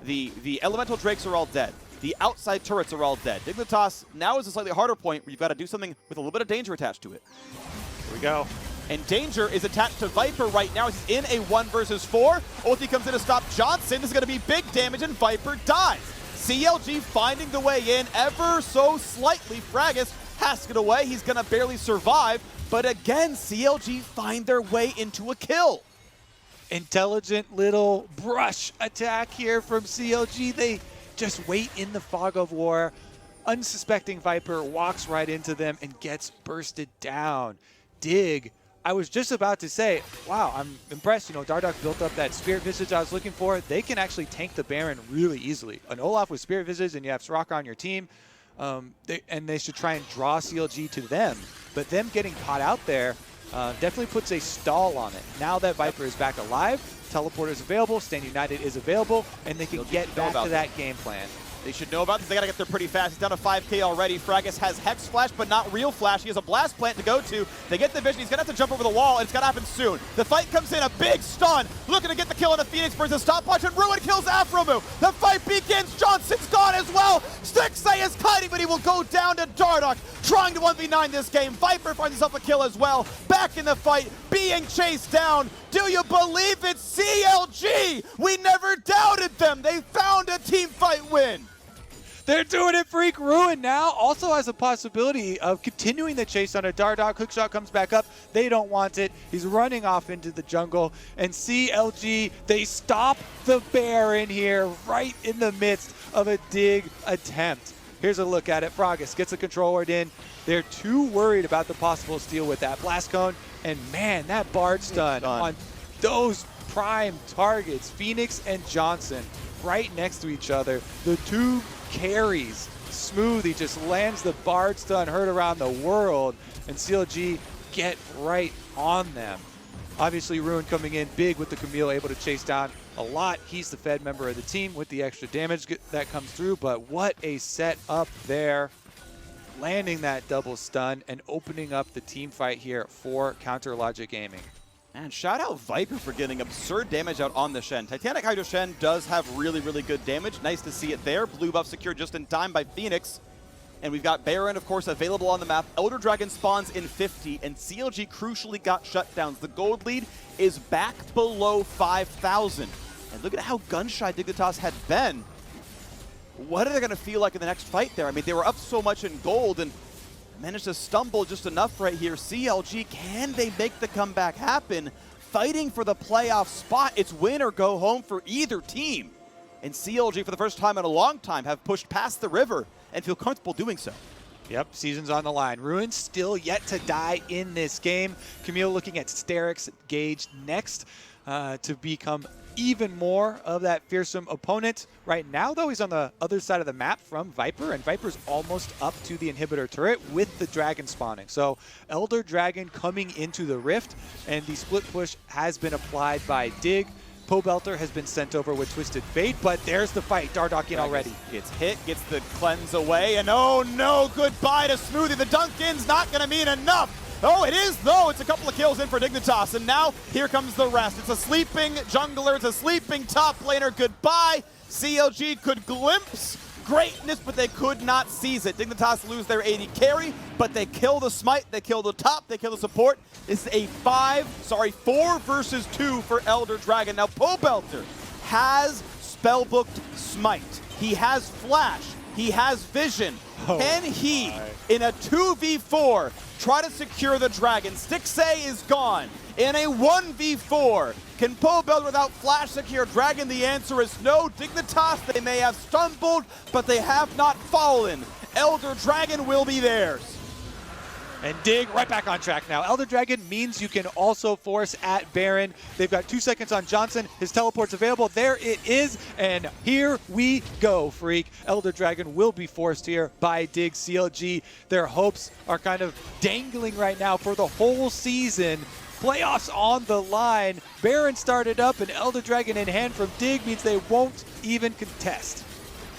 The elemental drakes are all dead. The outside turrets are all dead. Dignitas now is a slightly harder point where you've got to do something with a little bit of danger attached to it. Here we go. And danger is attached to Viper right now. He's in a 1 versus 4. Ulti comes in to stop Johnsun. This is going to be big damage, and Viper dies. CLG finding the way in ever so slightly. Fragas has to get away. He's going to barely survive. But again, CLG find their way into a kill. Intelligent little brush attack here from CLG. They just wait in the fog of war. Unsuspecting Viper walks right into them and gets bursted down. Dig, I was just about to say, wow, I'm impressed. You know, Dardoch built up that Spirit Visage I was looking for. They can actually tank the Baron really easily. An Olaf with Spirit Visage and you have Soraka on your team, they should try and draw CLG to them. But them getting caught out there definitely puts a stall on it. Now that Viper is back alive, Teleport is available, Stand United is available, and they can get back to that game plan. They should know about this. They got to get there pretty fast. He's down to 5k already. Fragas has Hex Flash, but not real Flash. He has a Blast Plant to go to. They get the vision. He's going to have to jump over the wall, and it's got to happen soon. The fight comes in. A big stun. Looking to get the kill on the Fenix versus a stopwatch, and Ruin kills aphromoo. The fight begins. Johnsun's gone as well. Stixxay is kiting, but he will go down to Dardoch, trying to 1v9 this game. Viper finds himself a kill as well. Back in the fight, being chased down. Do you believe it's CLG? We never doubted them. They found a team fight win. They're doing it. Freak Ruin now also has a possibility of continuing the chase on a Dardoch. Hookshot comes back up. They don't want it. He's running off into the jungle. And CLG, they stop the Baron here right in the midst of a Dig attempt. Here's a look at it. Fragas gets the control ward in. They're too worried about the possible steal with that Blast Cone. And man, that Bard stun on those prime targets, Fenix and Johnsun, right next to each other. The two carries. Smoothie just lands the Bard stun, heard around the world, and CLG get right on them. Obviously, Ruin coming in big with the Camille, able to chase down a lot. He's the fed member of the team with the extra damage that comes through, but what a set up there. landing that double stun and opening up the team fight here for Counter Logic Gaming. And shout out Viper for getting absurd damage out on the Shen. Titanic Hydro Shen does have really, really good damage. Nice to see it there. Blue buff secured just in time by Fenix. And we've got Baron, of course, available on the map. Elder Dragon spawns in 50, and CLG crucially got shutdowns. The gold lead is back below 5,000. And look at how gun-shy Dignitas had been. What are they going to feel like in the next fight there? I mean, they were up so much in gold and managed to stumble just enough right here. CLG, can they make the comeback happen? Fighting for the playoff spot. It's win or go home for either team. And CLG, for the first time in a long time, have pushed past the river and feel comfortable doing so. Yep, season's on the line. Ruin still yet to die in this game. Camille looking at Sterix Gage next to become even more of that fearsome opponent. Right now, though, he's on the other side of the map from Viper, and Viper's almost up to the inhibitor turret with the dragon spawning. So Elder Dragon coming into the rift, and the split push has been applied by Dig. Pobelter has been sent over with Twisted Fate, but there's the fight. Dardoch in already. Gets hit, gets the cleanse away, and oh no, goodbye to Smoothie. The dunk in's not going to mean enough. Oh, it is, though. It's a couple of kills in for Dignitas, and now here comes the rest. It's a sleeping jungler. It's a sleeping top laner. Goodbye. CLG could glimpse greatness, but they could not seize it. Dignitas lose their AD carry, but they kill the smite, they kill the top, they kill the support. This is a 4 versus 2 for Elder Dragon. Now, Pobelter has spellbooked smite. He has flash. He has vision. Can he, in a 2v4, try to secure the dragon? Stixxay is gone. In a 1v4, can Pobelter without flash secure dragon? The answer is no. Dignitas, they may have stumbled, but they have not fallen. Elder Dragon will be theirs. And Dig right back on track now. Elder Dragon means you can also force at Baron. They've got 2 seconds on Johnsun. His teleport's available. There it is. And here we go, Freak. Elder Dragon will be forced here by Dig. CLG, their hopes are kind of dangling right now for the whole season. Playoffs on the line. Baron started up, and Elder Dragon in hand from Dig means they won't even contest.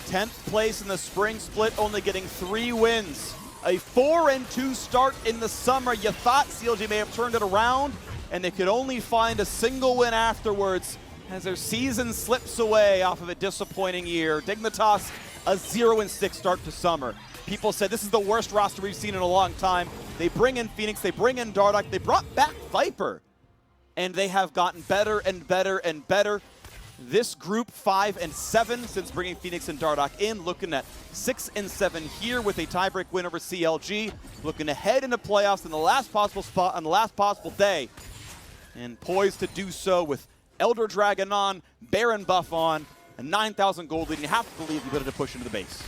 10th place in the spring split, only getting 3 wins. A 4-2 start in the summer. You thought CLG may have turned it around, and they could only find a single win afterwards as their season slips away off of a disappointing year. Dignitas, a 0-6 start to summer. People said this is the worst roster we've seen in a long time. They bring in Fenix, they bring in Dardoch, they brought back Viper, and they have gotten better and better and better. This group 5-7 since bringing Fenix and Dardoch in, looking at 6-7 here with a tiebreak win over CLG, looking ahead into playoffs in the last possible spot on the last possible day, and poised to do so with Elder Dragon on, Baron buff on, a 9,000 gold lead, and you have to believe you better to push into the base.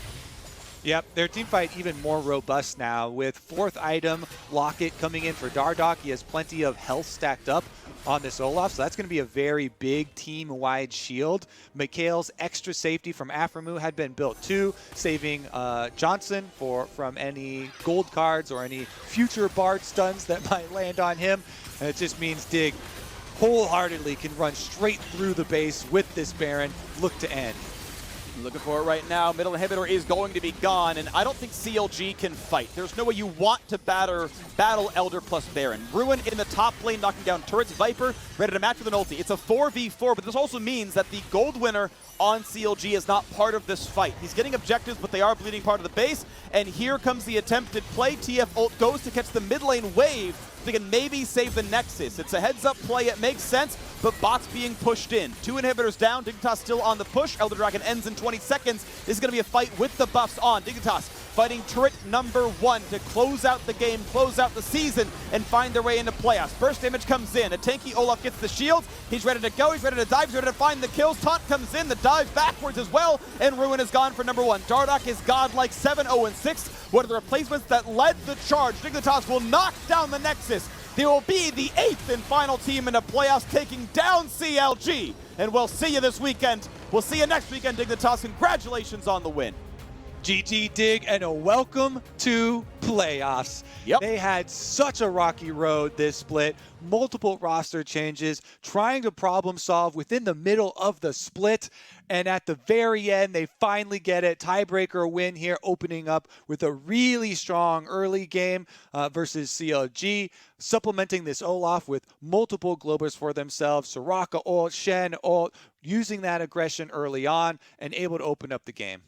Yep, their team fight even more robust now with 4th item, Locket, coming in for Dardoch. He has plenty of health stacked up on this Olaf, so that's going to be a very big team-wide shield. Mikhail's extra safety from aphromoo had been built too, saving Johnsun from any gold cards or any future Bard stuns that might land on him. And it just means Dig wholeheartedly can run straight through the base with this Baron, look to end. Looking for it right now. Middle inhibitor is going to be gone, and I don't think CLG can fight. There's no way you want to battle Elder plus Baron. Ruin in the top lane, knocking down turrets. Viper ready to match with an ulti. It's a 4v4, but this also means that the gold winner on CLG is not part of this fight. He's getting objectives, but they are bleeding part of the base, and here comes the attempted play. TF ult goes to catch the mid lane wave. They can maybe save the Nexus. It's a heads-up play. It makes sense, but bots being pushed in. 2 inhibitors down. Dignitas still on the push. Elder Dragon ends in 20 seconds. This is going to be a fight with the buffs on. Dignitas fighting turret number 1 to close out the game, close out the season, and find their way into playoffs. Burst damage comes in. A tanky Olaf gets the shields. He's ready to go. He's ready to dive. He's ready to find the kills. Taunt comes in. The dive backwards as well, and Ruin is gone for number 1. Dardoch is godlike 7-0-6. One of the replacements that led the charge. Dignitas will knock down the Nexus. They will be the 8th and final team in the playoffs, taking down CLG. And we'll see you this weekend. We'll see you next weekend, Dignitas. Congratulations on the win. GG Dig, and a welcome to playoffs. Yep. They had such a rocky road this split, multiple roster changes, trying to problem solve within the middle of the split, and at the very end, they finally get it. Tiebreaker win here, opening up with a really strong early game versus CLG, supplementing this Olaf with multiple Globers for themselves. Soraka ult, Shen ult, using that aggression early on, and able to open up the game.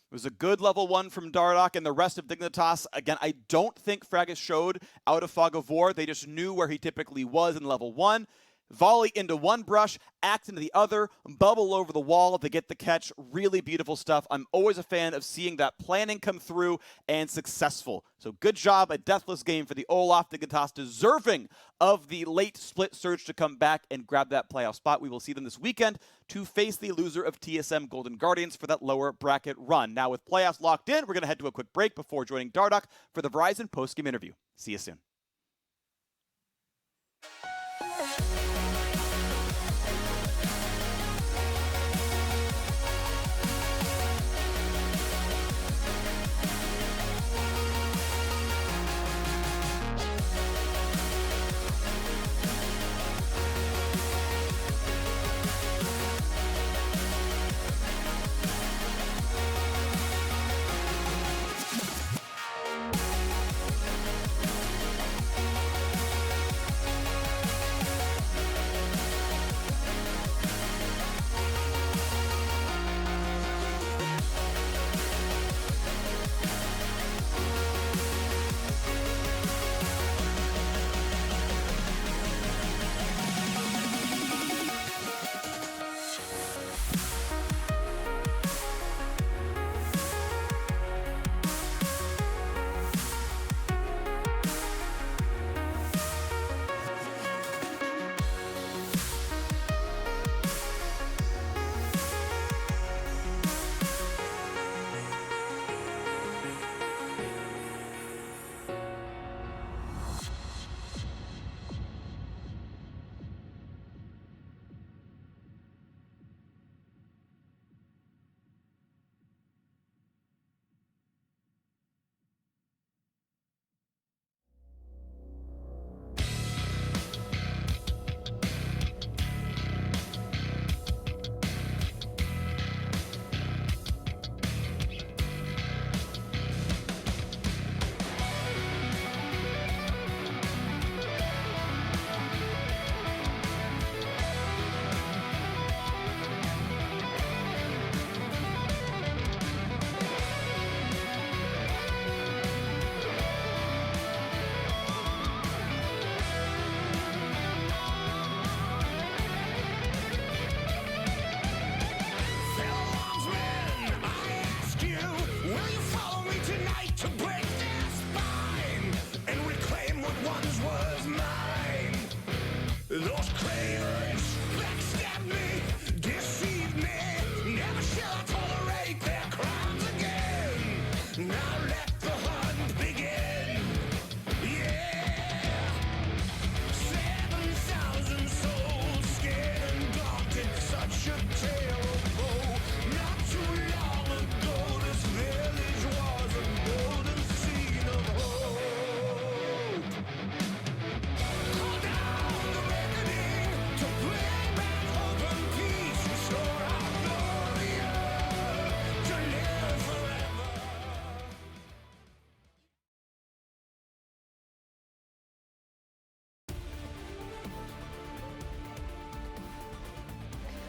It was a good level 1 from Dardoch and the rest of Dignitas. Again, I don't think Fragas showed out of Fog of War. They just knew where he typically was in level 1. Volley into one brush, act into the other, bubble over the wall to get the catch. Really beautiful stuff. I'm always a fan of seeing that planning come through and successful. So good job, a deathless game for the Olaf. Dignitas deserving of the late split surge to come back and grab that playoff spot. We will see them this weekend to face the loser of TSM Golden Guardians for that lower bracket run. Now with playoffs locked in, we're going to head to a quick break before joining Dardoch for the Verizon postgame interview. See you soon.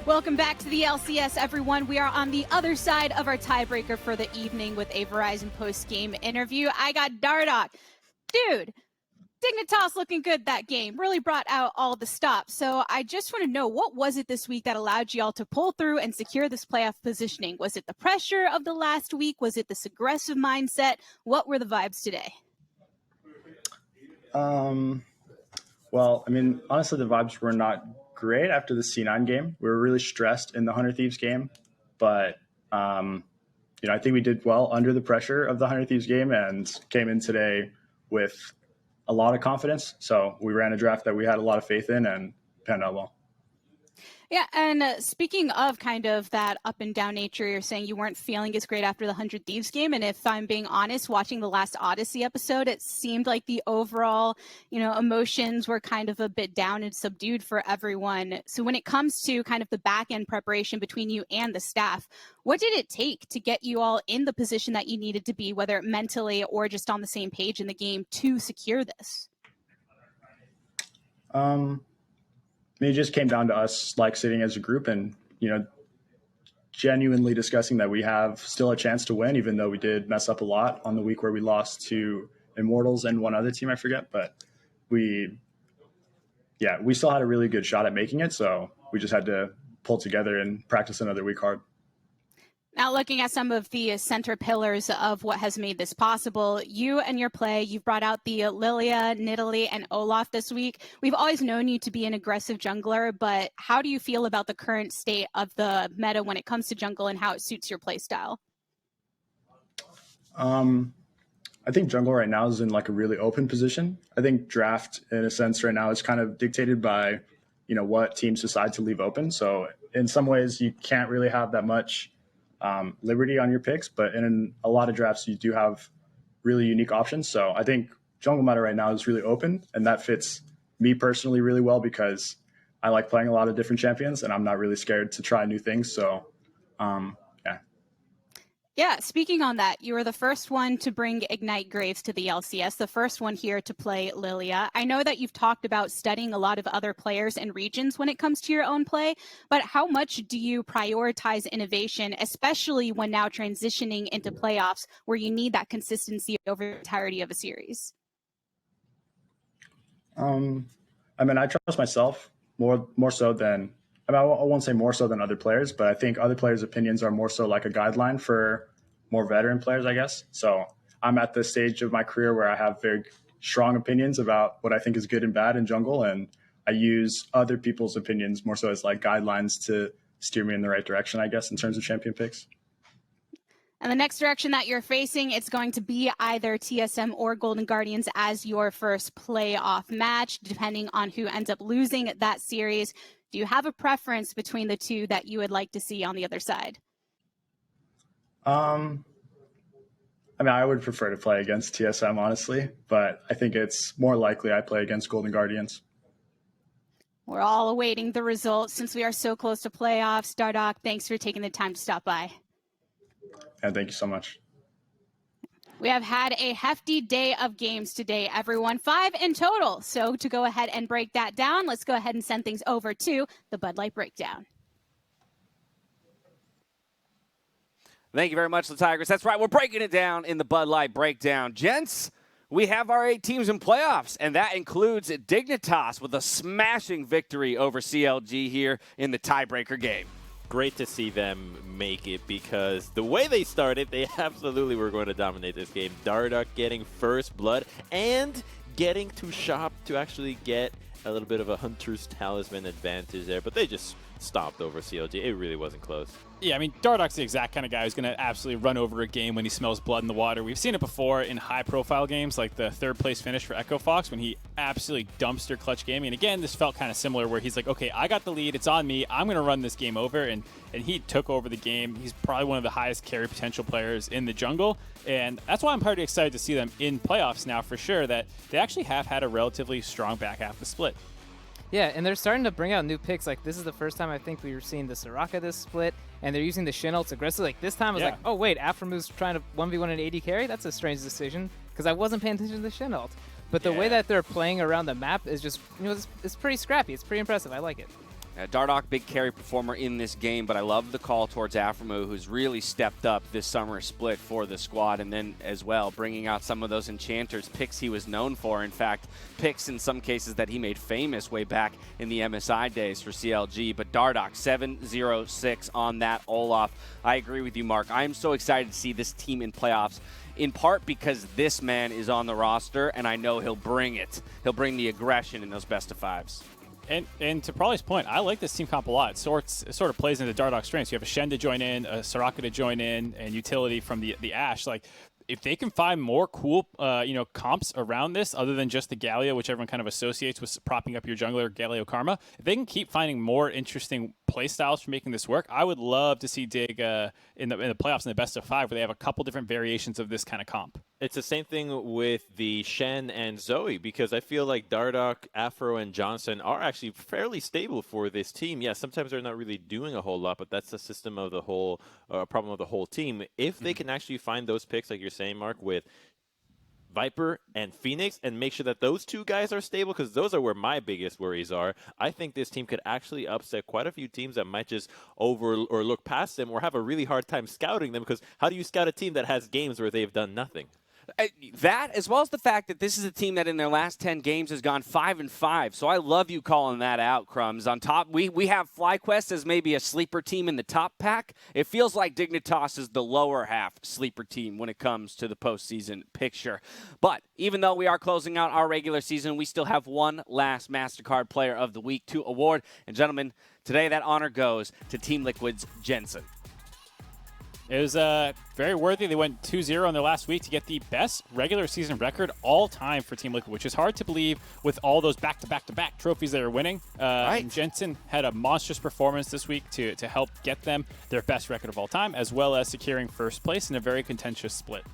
Welcome back to the LCS, everyone. We are on the other side of our tiebreaker for the evening with a Verizon post-game interview. I got Dardoch. Dude, Dignitas looking good that game. Really brought out all the stops. So I just want to know, what was it this week that allowed y'all to pull through and secure this playoff positioning? Was it the pressure of the last week? Was it this aggressive mindset? What were the vibes today? Well, I mean, honestly, the vibes were not great after the C9 game. We were really stressed in the Hunter Thieves game, but I think we did well under the pressure of the Hunter Thieves game and came in today with a lot of confidence. So we ran a draft that we had a lot of faith in and panned out well. Yeah, and speaking of kind of that up and down nature, you're saying you weren't feeling as great after the 100 Thieves game. And if I'm being honest, watching the last Odyssey episode, it seemed like the overall, emotions were kind of a bit down and subdued for everyone. So when it comes to kind of the back end preparation between you and the staff, what did it take to get you all in the position that you needed to be, whether mentally or just on the same page in the game, to secure this? It just came down to us like sitting as a group and, genuinely discussing that we have still a chance to win, even though we did mess up a lot on the week where we lost to Immortals and one other team, I forget. But we still had a really good shot at making it. So we just had to pull together and practice another week hard. Now, looking at some of the center pillars of what has made this possible, you and your play, you've brought out the Lilia, Nidalee, and Olaf this week. We've always known you to be an aggressive jungler, but how do you feel about the current state of the meta when it comes to jungle and how it suits your play style? I think jungle right now is in like a really open position. I think draft, in a sense, right now is kind of dictated by, what teams decide to leave open. So in some ways, you can't really have that much liberty on your picks, but in a lot of drafts you do have really unique options. So I think jungle meta right now is really open, and that fits me personally really well because I like playing a lot of different champions and I'm not really scared to try new things. So Yeah, speaking on that, you were the first one to bring Ignite Graves to the LCS, the first one here to play Lilia. I know that you've talked about studying a lot of other players and regions when it comes to your own play, but how much do you prioritize innovation, especially when now transitioning into playoffs where you need that consistency over the entirety of a series? I trust myself more so than, I won't say more so than other players, but I think other players' opinions are more so like a guideline for more veteran players, I guess. So I'm at the stage of my career where I have very strong opinions about what I think is good and bad in jungle, and I use other people's opinions more so as like guidelines to steer me in the right direction, I guess, in terms of champion picks. And the next direction that you're facing, it's going to be either TSM or Golden Guardians as your first playoff match, depending on who ends up losing that series. Do you have a preference between the two that you would like to see on the other side? I would prefer to play against TSM, honestly, but I think it's more likely I play against Golden Guardians. We're all awaiting the results since we are so close to playoffs. Dardoch, thanks for taking the time to stop by. And thank you so much. We have had a hefty day of games today, everyone. 5 in total. So to go ahead and break that down, let's go ahead and send things over to the Bud Light Breakdown. Thank you very much, the Tigers. That's right, we're breaking it down in the Bud Light Breakdown. Gents, we have our 8 teams in playoffs, and that includes Dignitas with a smashing victory over CLG here in the tiebreaker game. Great to see them make it because the way they started, they absolutely were going to dominate this game. Dardoch getting first blood and getting to shop to actually get a little bit of a Hunter's Talisman advantage there, but they just stomped over CLG. It really wasn't close. Yeah, Dardoch's the exact kind of guy who's going to absolutely run over a game when he smells blood in the water. We've seen it before in high-profile games, like the third-place finish for Echo Fox when he absolutely dumpster clutch gaming. And again, this felt kind of similar where he's like, okay, I got the lead. It's on me. I'm going to run this game over. And he took over the game. He's probably one of the highest carry potential players in the jungle. And that's why I'm pretty excited to see them in playoffs now for sure, that they actually have had a relatively strong back half of the split. Yeah, and they're starting to bring out new picks. Like, this is the first time I think we were seeing the Soraka this split, and they're using the Shen ults aggressively. Like, this time I was like, oh, wait, aphromoo trying to 1v1 an AD carry? That's a strange decision, because I wasn't paying attention to the Shen ult. But the way that they're playing around the map is just, it's pretty scrappy. It's pretty impressive. I like it. Dardoch, big carry performer in this game, but I love the call towards aphromoo, who's really stepped up this summer split for the squad, and then as well bringing out some of those enchanters, picks he was known for. In fact, picks in some cases that he made famous way back in the MSI days for CLG. But Dardoch, 7-0-6 on that Olaf. I agree with you, Mark. I am so excited to see this team in playoffs, in part because this man is on the roster, and I know he'll bring it. He'll bring the aggression in those best-of-5s. And to Prawley's point, I like this team comp a lot. It sort of plays into Dardoch's strengths. You have a Shen to join in, a Soraka to join in, and utility from the Ashe. Like, if they can find more cool, comps around this other than just the Galio, which everyone kind of associates with propping up your jungler, Galio Karma, if they can keep finding more interesting play styles for making this work, I would love to see Dig in the playoffs in the best of 5 where they have a couple different variations of this kind of comp. It's the same thing with the Shen and Zoe, because I feel like Dardoch, Afro, and Johnsun are actually fairly stable for this team. Yeah, sometimes they're not really doing a whole lot, but that's the system of the whole problem of the whole team. If they can actually find those picks, like you're saying, Mark, with Viper and Fenix, and make sure that those two guys are stable, because those are where my biggest worries are. I think this team could actually upset quite a few teams that might just over or look past them or have a really hard time scouting them, because how do you scout a team that has games where they've done nothing? That, as well as the fact that this is a team that in their last 10 games has gone 5-5. So I love you calling that out, Crumbs. On top, we have FlyQuest as maybe a sleeper team in the top pack. It feels like Dignitas is the lower half sleeper team when it comes to the postseason picture. But even though we are closing out our regular season, we still have one last MasterCard Player of the Week to award. And gentlemen, today that honor goes to Team Liquid's Johnsun. It was very worthy. They went 2-0 in their last week to get the best regular season record all time for Team Liquid, which is hard to believe with all those back-to-back-to-back trophies they were winning. Right. And Johnsun had a monstrous performance this week to help get them their best record of all time, as well as securing first place in a very contentious split.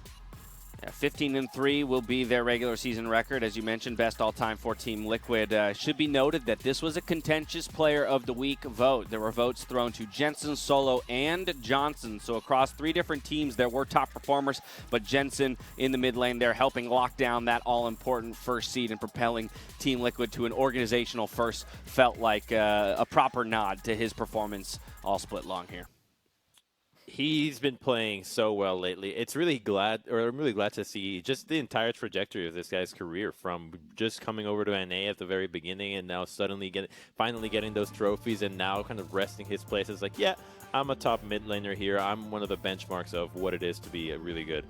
15-3 will be their regular season record. As you mentioned, best all-time for Team Liquid. Should be noted that this was a contentious Player of the Week vote. There were votes thrown to Johnsun, Solo, and Johnsun. So across 3 different teams, there were top performers, but Johnsun in the mid lane there helping lock down that all-important first seed and propelling Team Liquid to an organizational first felt like a proper nod to his performance all split long here. He's been playing so well lately. I'm really glad to see just the entire trajectory of this guy's career, from just coming over to NA at the very beginning and now suddenly finally getting those trophies, and now kind of resting his place as like, yeah, I'm a top mid laner here. I'm one of the benchmarks of what it is to be really good.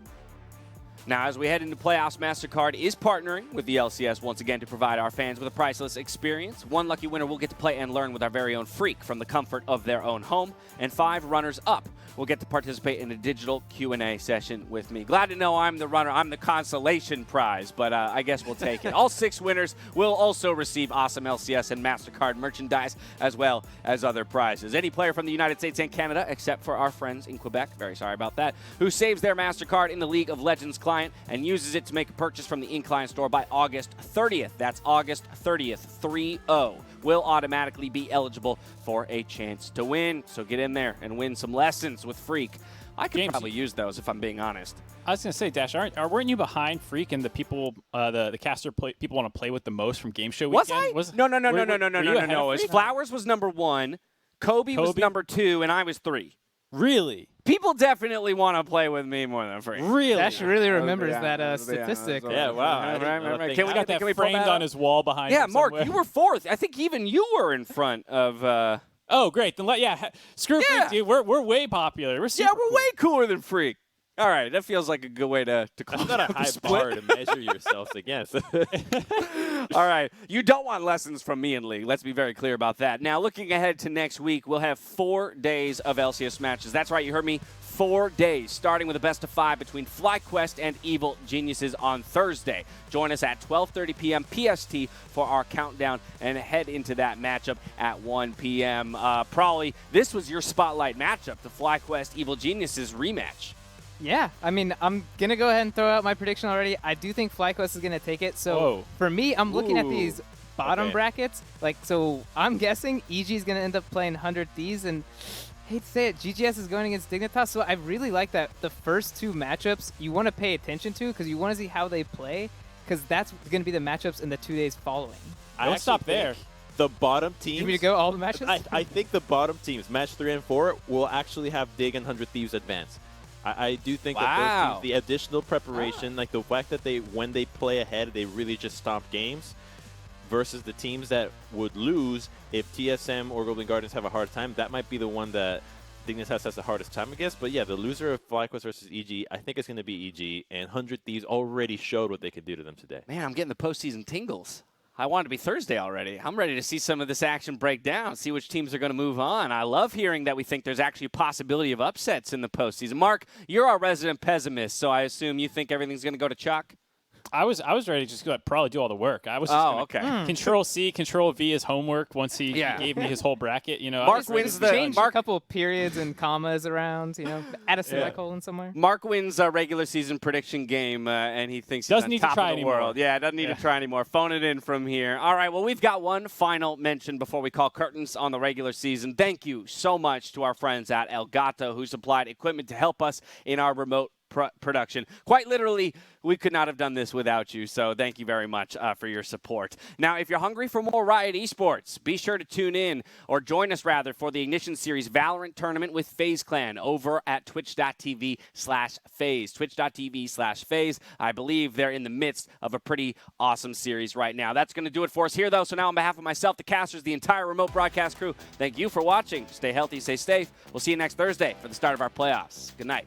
Now, as we head into playoffs, MasterCard is partnering with the LCS once again to provide our fans with a priceless experience. 1 lucky winner will get to play and learn with our very own Freak from the comfort of their own home, and 5 runners-up will get to participate in a digital Q&A session with me. Glad to know I'm the runner. I'm the consolation prize, but I guess we'll take it. All 6 winners will also receive awesome LCS and MasterCard merchandise, as well as other prizes. Any player from the United States and Canada, except for our friends in Quebec, very sorry about that, who saves their MasterCard in the League of Legends client and uses it to make a purchase from the in-client store by August 30th. That's August 30th, 3-0. Will automatically be eligible for a chance to win. So get in there and win some lessons with Freak. I could probably use those if I'm being honest. I was going to say, Dash, weren't you behind Freak and the people, the caster people want to play with the most from Game Show weekend? Was I? No. Flowers was number 1, Kobe was number 2, and I was 3. Really? People definitely want to play with me more than Freak. Really? Dash really remembers that statistic. Yeah, wow. Right. Can we got that framed on his wall behind him Mark, somewhere? you were 4th. I think even you were in front of... Oh, great. Then screw Freak, dude. We're way popular. We're super we're way cooler than Freak. All right, that feels like a good way to close That's not a high bar to measure yourselves against. All right, you don't want lessons from me in League. Let's be very clear about that. Now, looking ahead to next week, we'll have 4 days of LCS matches. That's right, you heard me. 4 days, starting with a best of 5 between FlyQuest and Evil Geniuses on Thursday. Join us at 12:30 p.m. PST for our countdown and head into that matchup at 1 p.m. Probably this was your spotlight matchup, the FlyQuest Evil Geniuses rematch. Yeah, I mean, I'm going to go ahead and throw out my prediction already. I do think FlyQuest is going to take it. So for me, I'm looking at these bottom brackets. So I'm guessing EG is going to end up playing 100 Thieves, and I hate to say it, GGS is going against Dignitas. So I really like that the first 2 matchups you want to pay attention to, because you want to see how they play, because that's going to be the matchups in the 2 days following. Don't stop there. The bottom teams... You want me to go all the matches? I think the bottom teams, match 3 and 4, will actually have Dig and 100 Thieves advance. I do think that those teams, the additional preparation, like the fact that when they play ahead, they really just stomp games, versus the teams that would lose if TSM or Golden Guardians have a hard time, that might be the one that Dignitas has the hardest time against. But yeah, the loser of FlyQuest versus EG, I think it's going to be EG, and 100 Thieves already showed what they could do to them today. Man, I'm getting the postseason tingles. I want it to be Thursday already. I'm ready to see some of this action break down, see which teams are going to move on. I love hearing that we think there's actually a possibility of upsets in the postseason. Mark, you're our resident pessimist, so I assume you think everything's going to go to chalk? I was ready to just probably do all the work. I was just Control C, Control V as homework once he gave me his whole bracket. You know, Mark wins change a couple of periods and commas around. You know, add a semicolon somewhere. Mark wins our regular season prediction game, and he thinks doesn't he's need on top to try of the anymore. world. Yeah, doesn't need to try anymore. Phone it in from here. All right. Well, we've got one final mention before we call curtains on the regular season. Thank you so much to our friends at Elgato who supplied equipment to help us in our remote production. Quite literally, we could not have done this without you, so thank you very much for your support. Now, if you're hungry for more Riot Esports, be sure to tune in, or join us rather, for the Ignition Series Valorant tournament with FaZe Clan over at twitch.tv/FaZe. Twitch.tv/FaZe. I believe they're in the midst of a pretty awesome series right now. That's going to do it for us here, though. So now on behalf of myself, the casters, the entire remote broadcast crew, thank you for watching. Stay healthy, stay safe. We'll see you next Thursday for the start of our playoffs. Good night.